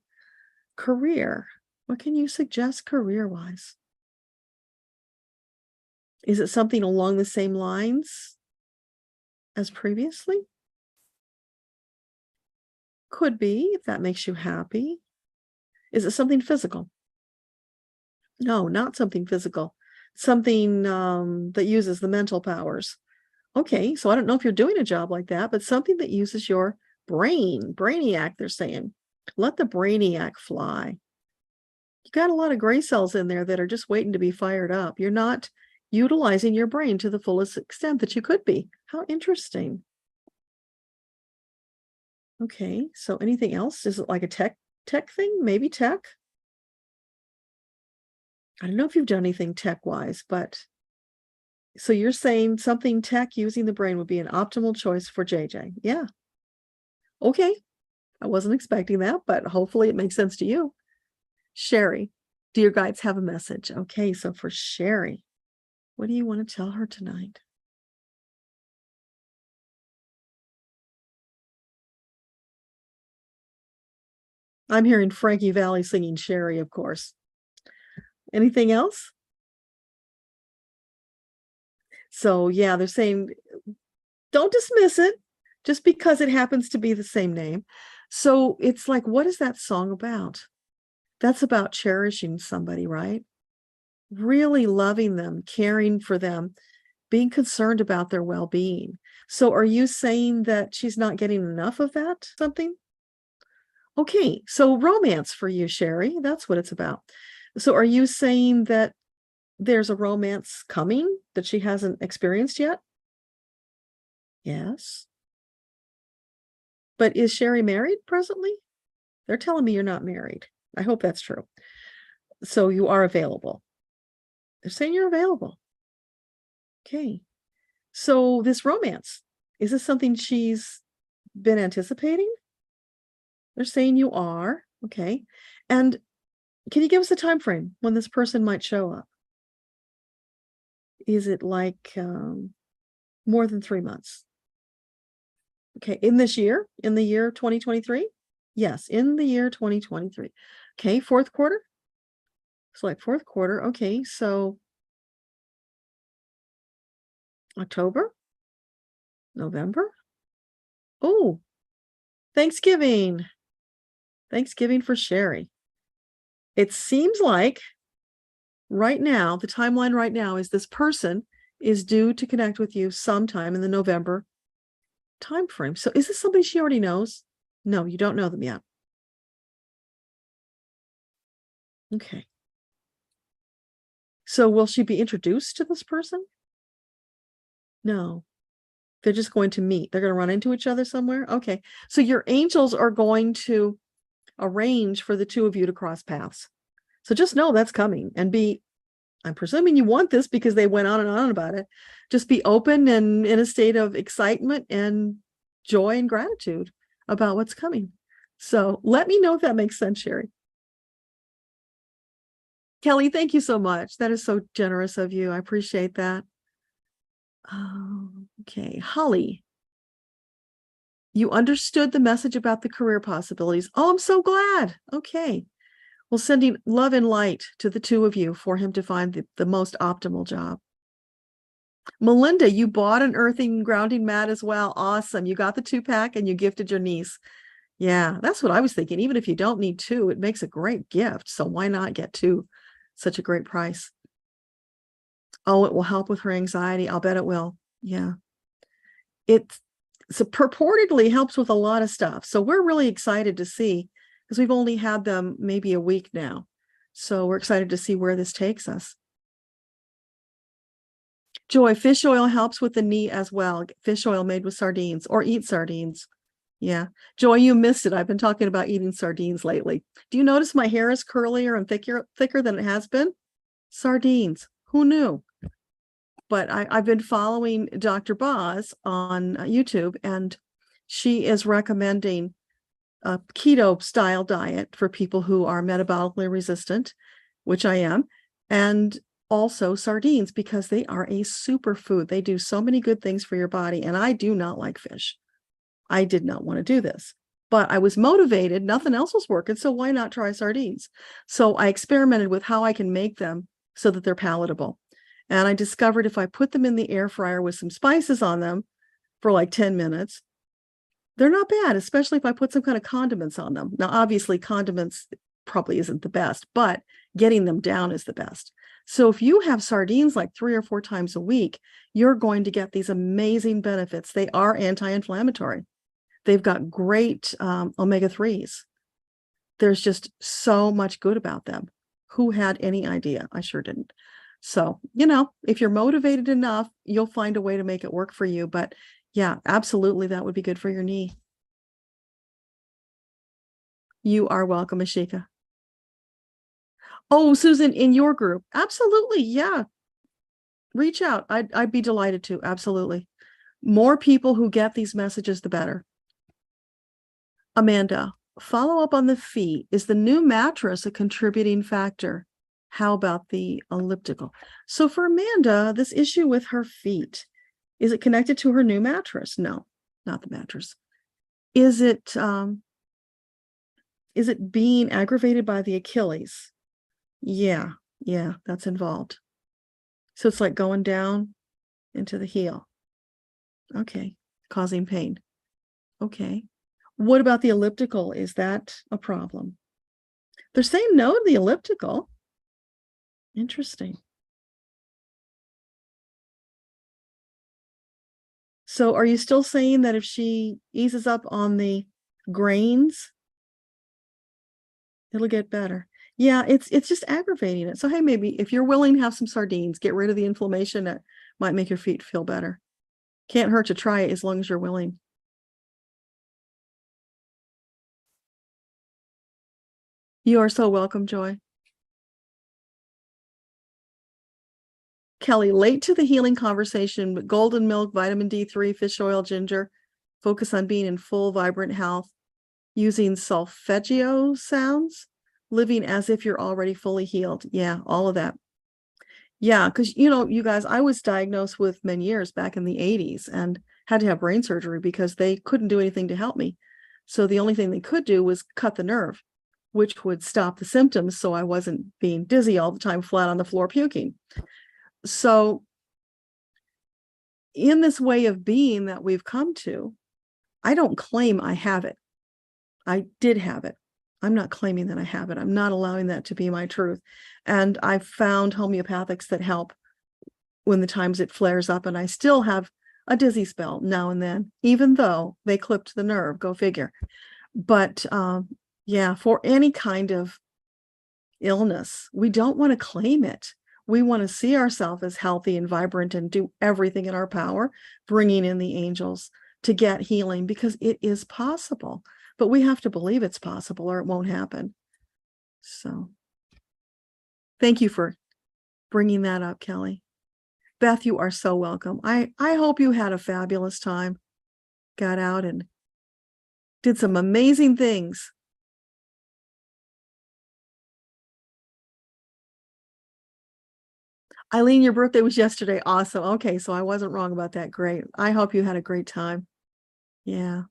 career, what can you suggest career-wise? Is it something along the same lines as previously? Could be, if that makes you happy. Is it something physical? No, not something physical. Something that uses the mental powers. Okay, so I don't know if you're doing a job like that, but something that uses your brain. Brainiac, they're saying. Let the brainiac fly. You got a lot of gray cells in there that are just waiting to be fired up. You're not utilizing your brain to the fullest extent that you could be. How interesting. Okay, so anything else? Is it like a tech thing? Maybe tech? I don't know if you've done anything tech-wise, but so you're saying something tech using the brain would be an optimal choice for JJ. Yeah. Okay. I wasn't expecting that, but hopefully it makes sense to you. Sherry, do your guides have a message? Okay, so for Sherry, what do you want to tell her tonight? I'm hearing Frankie Valli singing Sherry, of course. Anything else? So yeah, they're saying don't dismiss it just because it happens to be the same name. So it's like, what is that song about? That's about cherishing somebody, right? Really loving them, caring for them, being concerned about their well-being. So are you saying that she's not getting enough of that something? Okay, so romance for you, Sherry, that's what it's about. So are you saying that there's a romance coming that she hasn't experienced yet? Yes. But is Sherry married presently? They're telling me you're not married. I hope that's true. So you are available. They're saying you're available. Okay. So this romance, is this something she's been anticipating? They're saying you are. Okay. And can you give us a time frame when this person might show up? Is it like more than 3 months? Okay. In this year? In the year 2023? Yes, in the year 2023. Okay. Fourth quarter? It's like fourth quarter. Okay. So October? November? Oh, Thanksgiving. Thanksgiving for Sherry. It seems like right now, the timeline right now is this person is due to connect with you sometime in the November time frame. So is this somebody she already knows? No, you don't know them yet. Okay. So will she be introduced to this person? No. They're just going to meet. They're going to run into each other somewhere. Okay. So your angels are going to arrange for the two of you to cross paths. So just know that's coming and I'm presuming you want this because they went on and on about it. Just be open and in a state of excitement and joy and gratitude about what's coming. So let me know if that makes sense, Sherry. Kelly, thank you so much. That is so generous of you. I appreciate that. Okay, Holly, you understood the message about the career possibilities. Oh, I'm so glad. Okay. Well, sending love and light to the two of you for him to find the most optimal job. Melinda, you bought an earthing and grounding mat as well. Awesome. You got the 2-pack and you gifted your niece. Yeah, that's what I was thinking. Even if you don't need 2, it makes a great gift. So why not get 2? Such a great price. Oh, it will help with her anxiety. I'll bet it will. Yeah. So purportedly helps with a lot of stuff. So we're really excited to see, because we've only had them maybe a week now. So we're excited to see where this takes us. Joy, fish oil helps with the knee as well. Fish oil made with sardines, or eat sardines. Yeah. Joy, you missed it. I've been talking about eating sardines lately. Do you notice my hair is curlier and thicker than it has been? Sardines. Who knew? But I've been following Dr. Boz on YouTube, and she is recommending a keto style diet for people who are metabolically resistant, which I am, and also sardines, because they are a superfood. They do so many good things for your body, and I do not like fish. I did not want to do this, but I was motivated. Nothing else was working, so why not try sardines? So I experimented with how I can make them so that they're palatable. And I discovered if I put them in the air fryer with some spices on them for like 10 minutes, they're not bad, especially if I put some kind of condiments on them. Now, obviously, condiments probably isn't the best, but getting them down is the best. So if you have sardines like 3 or 4 times a week, you're going to get these amazing benefits. They are anti-inflammatory. They've got great omega-3s. There's just so much good about them. Who had any idea? I sure didn't. So, if you're motivated enough, you'll find a way to make it work for you. But yeah, absolutely, that would be good for your knee. You are welcome, Ashika. Oh, Susan, in your group. Absolutely. Yeah. Reach out. I'd be delighted to. Absolutely. More people who get these messages, the better. Amanda, follow up on the feet. Is the new mattress a contributing factor? How about the elliptical? So for Amanda, this issue with her feet, is it connected to her new mattress? No, not the mattress. Is it being aggravated by the Achilles? Yeah, that's involved. So it's like going down into the heel. Okay. Causing pain. Okay. What about the elliptical? Is that a problem? They're saying no to the elliptical. Interesting. So are you still saying that if she eases up on the grains, it'll get better? Yeah, it's just aggravating it. So hey, maybe if you're willing to have some sardines, get rid of the inflammation, that might make your feet feel better. Can't hurt to try it as long as you're willing. You are so welcome, Joy. Kelly, late to the healing conversation, but golden milk, vitamin D3, fish oil, ginger, focus on being in full, vibrant health, using solfeggio sounds, living as if you're already fully healed. Yeah, all of that. Yeah, because, you guys, I was diagnosed with Meniere's back in the 80s and had to have brain surgery because they couldn't do anything to help me. So the only thing they could do was cut the nerve, which would stop the symptoms so I wasn't being dizzy all the time, flat on the floor puking. So in this way of being that we've come to, I don't claim I have it. I did have it. I'm not claiming that I have it. I'm not allowing that to be my truth. And I've found homeopathics that help when the times it flares up, and I still have a dizzy spell now and then, even though they clipped the nerve, go figure. But yeah, for any kind of illness, we don't want to claim it. We want to see ourselves as healthy and vibrant and do everything in our power, bringing in the angels to get healing, because it is possible. But we have to believe it's possible or it won't happen. So thank you for bringing that up, Kelly. Beth, you are so welcome. I hope you had a fabulous time, got out and did some amazing things. Eileen, your birthday was yesterday. Awesome. Okay, so I wasn't wrong about that. Great. I hope you had a great time. Yeah.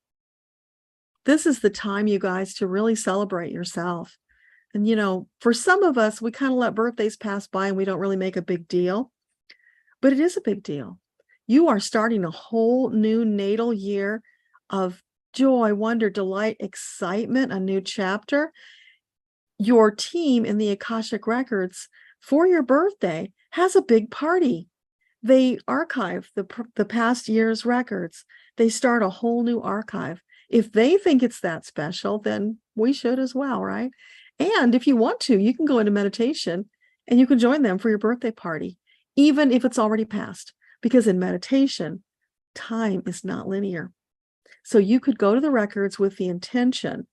This is the time, you guys, to really celebrate yourself. And, for some of us, we kind of let birthdays pass by and we don't really make a big deal. But it is a big deal. You are starting a whole new natal year of joy, wonder, delight, excitement, a new chapter. Your team in the Akashic Records for your birthday has a big party. They archive the past year's records. They start a whole new archive. If they think it's that special, then we should as well, right? And if you want to, you can go into meditation and you can join them for your birthday party, even if it's already passed, because in meditation, time is not linear. So you could go to the records with the intention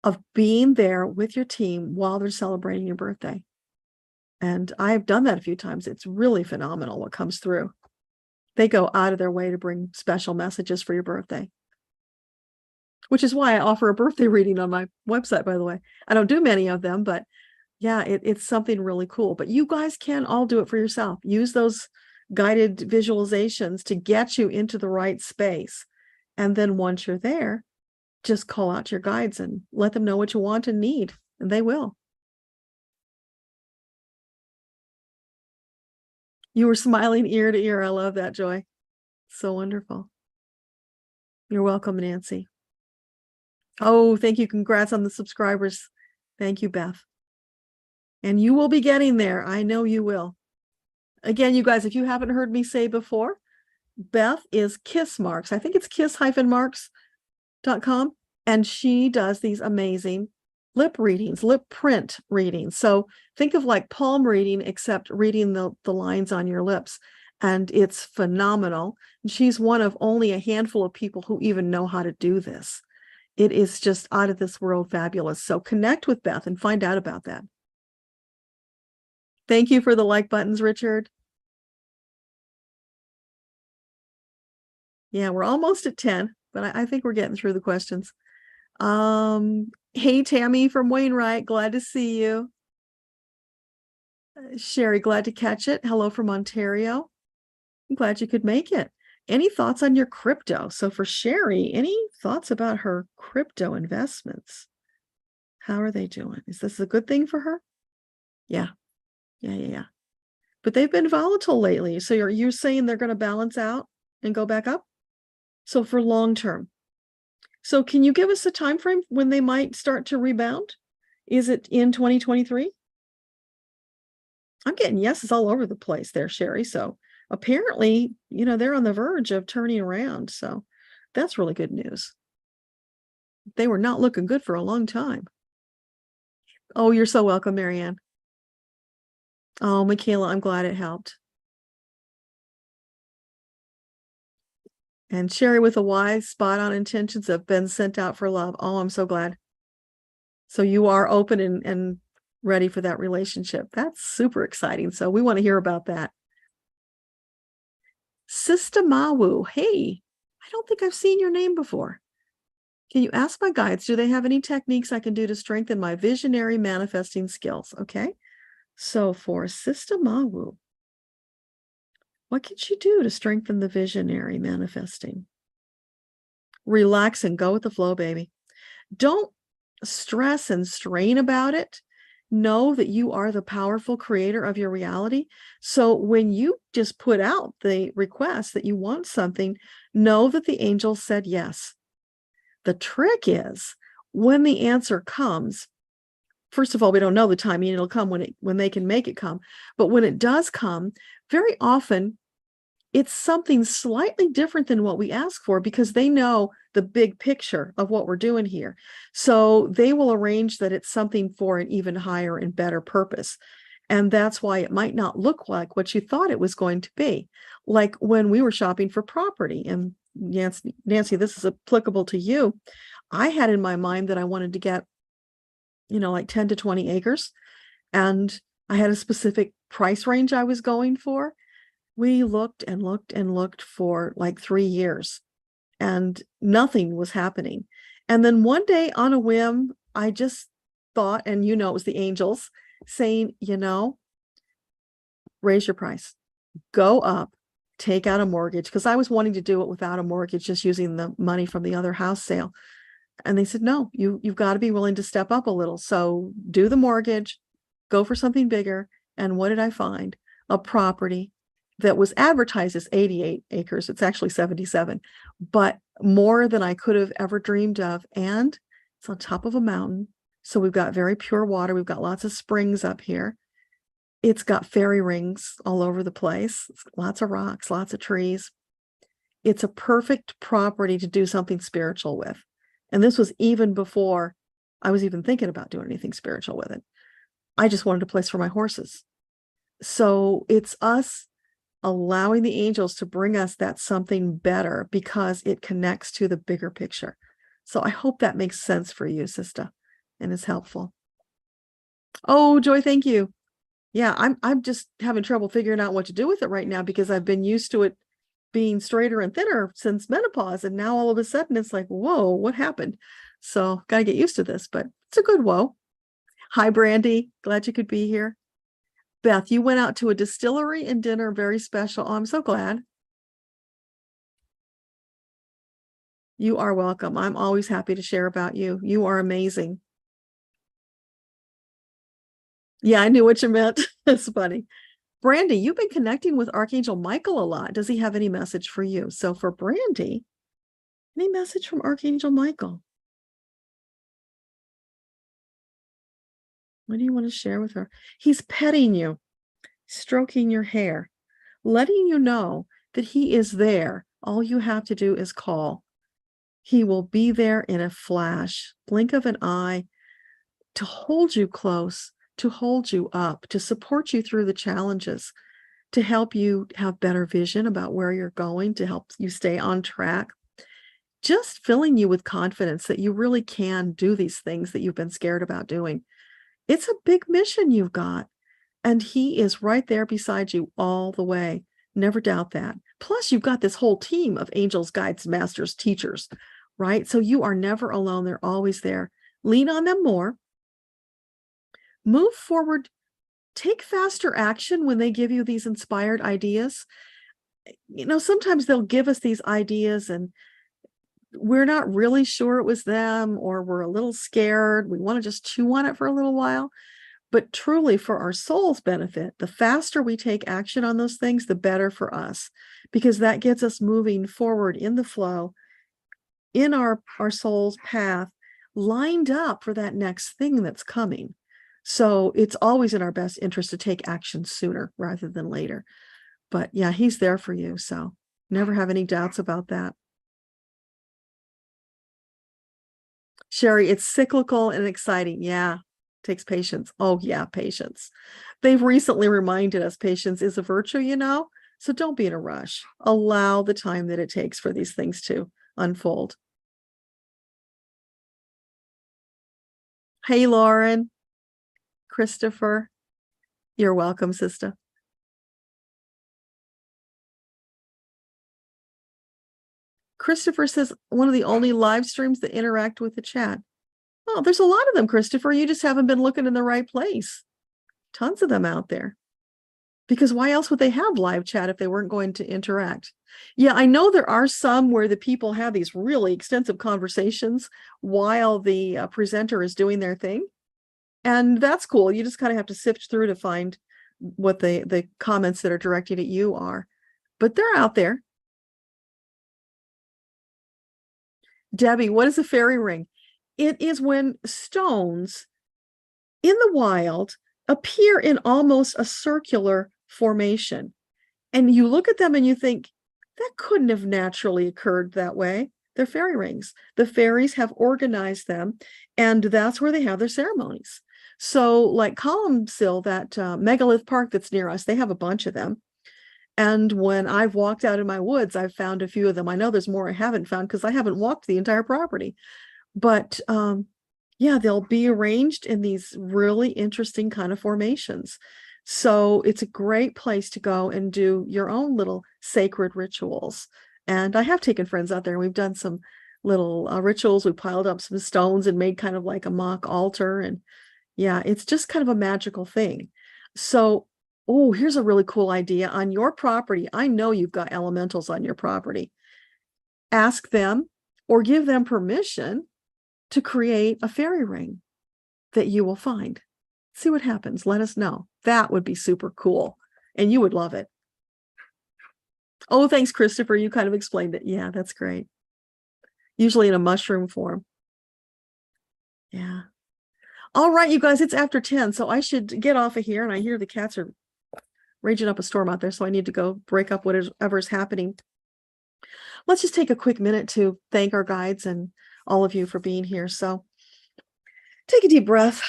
of being there with your team while they're celebrating your birthday. And I've done that a few times. It's really phenomenal what comes through. They go out of their way to bring special messages for your birthday, which is why I offer a birthday reading on my website, by the way. I don't do many of them, but yeah, it's something really cool. But you guys can all do it for yourself. Use those guided visualizations to get you into the right space. And then once you're there, just call out your guides and let them know what you want and need, and they will. You were smiling ear to ear. I love that, Joy. So wonderful. You're welcome, Nancy. Oh, thank you. Congrats on the subscribers. Thank you, Beth. And you will be getting there. I know you will. Again, you guys, if you haven't heard me say before, Beth is Kiss Marks. I think it's kiss-marks.com. And she does these amazing lip readings, lip print readings. So think of like palm reading, except reading the lines on your lips. And it's phenomenal. And she's one of only a handful of people who even know how to do this. It is just out of this world fabulous. So connect with Beth and find out about that. Thank you for the like buttons, Richard. Yeah, we're almost at 10, but I think we're getting through the questions. Hey, Tammy from Wainwright, glad to see you. Sherry, glad to catch it. Hello from Ontario. I'm glad you could make it. Any thoughts on your crypto? So for Sherry, any thoughts about her crypto investments? How are they doing? Is this a good thing for her? Yeah. but they've been volatile lately. So are you saying they're going to balance out and go back up? So for long term. So can you give us a time frame when they might start to rebound? Is it in 2023? I'm getting yeses all over the place there, Sherry. So apparently, they're on the verge of turning around. So that's really good news. They were not looking good for a long time. Oh, you're so welcome, Marianne. Oh, Michaela, I'm glad it helped. And Sherry with a Y, spot on intentions have been sent out for love. Oh, I'm so glad. So you are open and ready for that relationship. That's super exciting. So we want to hear about that. Sistamawu, hey, I don't think I've seen your name before. Can you ask my guides, do they have any techniques I can do to strengthen my visionary manifesting skills? Okay. So for Sistamawu, what can she do to strengthen the visionary manifesting? Relax and go with the flow, baby. Don't stress and strain about it. Know that you are the powerful creator of your reality. So when you just put out the request that you want something, know that the angels said yes. The trick is when the answer comes, first of all, we don't know the timing. It'll come when they can make it come. But when it does come, very often it's something slightly different than what we ask for because they know the big picture of what we're doing here. So they will arrange that it's something for an even higher and better purpose. And that's why it might not look like what you thought it was going to be. Like when we were shopping for property, and Nancy, this is applicable to you. I had in my mind that I wanted to get, like 10 to 20 acres. And I had a specific price range I was going for. We looked and looked and looked for like 3 years and nothing was happening. And then one day on a whim, I just thought, and it was the angels saying, raise your price, go up, take out a mortgage. Because I was wanting to do it without a mortgage, just using the money from the other house sale. And they said, no, you've got to be willing to step up a little. So do the mortgage, go for something bigger. And what did I find? A property that was advertised as 88 acres. It's actually 77, but more than I could have ever dreamed of. And it's on top of a mountain. So we've got very pure water. We've got lots of springs up here. It's got fairy rings all over the place. It's lots of rocks, lots of trees. It's a perfect property to do something spiritual with. And this was even before I was even thinking about doing anything spiritual with it. I just wanted a place for my horses. So it's us allowing the angels to bring us that something better because it connects to the bigger picture. So I hope that makes sense for you, sister, and is helpful. Oh, Joy, thank you. Yeah, I'm just having trouble figuring out what to do with it right now because I've been used to it being straighter and thinner since menopause. And now all of a sudden it's like, whoa, what happened? So got to get used to this, but it's a good whoa. Hi, Brandy. Glad you could be here. Beth, you went out to a distillery and dinner, very special. Oh, I'm so glad. You are welcome. I'm always happy to share about you. You are amazing. Yeah, I knew what you meant. It's funny. Brandy, you've been connecting with Archangel Michael a lot. Does he have any message for you? So for Brandy, any message from Archangel Michael? What do you want to share with her? He's petting you, stroking your hair, letting you know that he is there. All you have to do is call. He will be there in a flash, blink of an eye, to hold you close, to hold you up, to support you through the challenges, to help you have better vision about where you're going, to help you stay on track. Just filling you with confidence that you really can do these things that you've been scared about doing. It's a big mission you've got, and he is right there beside you all the way. Never doubt that. Plus, you've got this whole team of angels, guides, masters, teachers, right? So you are never alone. They're always there. Lean on them more. Move forward. Take faster action when they give you these inspired ideas. Sometimes they'll give us these ideas and we're not really sure it was them, or we're a little scared. We want to just chew on it for a little while. But truly, for our soul's benefit, the faster we take action on those things, the better for us, because that gets us moving forward in the flow, in our soul's path, lined up for that next thing that's coming. So it's always in our best interest to take action sooner rather than later. But yeah, he's there for you. So never have any doubts about that. Sherry, it's cyclical and exciting. Yeah, takes patience. Oh yeah, patience. They've recently reminded us patience is a virtue, you know, so don't be in a rush. Allow the time that it takes for these things to unfold. Hey, Lauren, Christopher, you're welcome, sister. Christopher says one of the only live streams that interact with the chat. Oh, there's a lot of them, Christopher. You just haven't been looking in the right place. Tons of them out there. Because why else would they have live chat if they weren't going to interact? Yeah, I know there are some where the people have these really extensive conversations while the presenter is doing their thing. And that's cool. You just kind of have to sift through to find what the comments that are directed at you are. But they're out there. Debbie, what is a fairy ring? It is when stones in the wild appear in almost a circular formation. And you look at them and you think, that couldn't have naturally occurred that way. They're fairy rings. The fairies have organized them, and that's where they have their ceremonies. So like Columnsill, that megalith park that's near us, they have a bunch of them. And when I've walked out in my woods, I've found a few of them. I know there's more I haven't found because I haven't walked the entire property. But yeah, they'll be arranged in these really interesting kind of formations. So it's a great place to go and do your own little sacred rituals. And I have taken friends out there and we've done some little rituals. We piled up some stones and made kind of like a mock altar. And yeah, it's just kind of a magical thing. So, oh, here's a really cool idea. On your property, I know you've got elementals on your property. Ask them or give them permission to create a fairy ring that you will find. See what happens. Let us know. That would be super cool. And you would love it. Oh, thanks, Christopher. You kind of explained it. Yeah, that's great. Usually in a mushroom form. Yeah. All right, you guys, it's after 10, so I should get off of here. And I hear the cats are raging up a storm out there, so I need to go break up whatever's happening. Let's just take a quick minute to thank our guides and all of you for being here. So take a deep breath.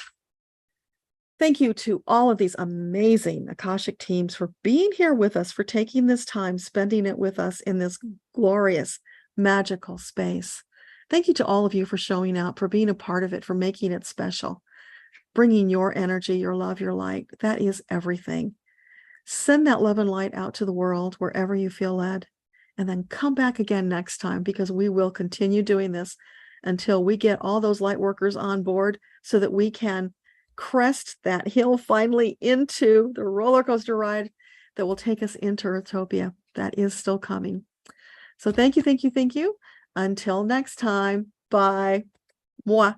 Thank you to all of these amazing Akashic teams for being here with us, for taking this time, spending it with us in this glorious, magical space. Thank you to all of you for showing up, for being a part of it, for making it special, bringing your energy, your love, your light. That is everything. Send that love and light out to the world wherever you feel led, and then come back again next time, because we will continue doing this until we get all those light workers on board so that we can crest that hill finally into the roller coaster ride that will take us into Earthtopia. That is still coming. So thank you, thank you, thank you. Until next time, bye. Mwah.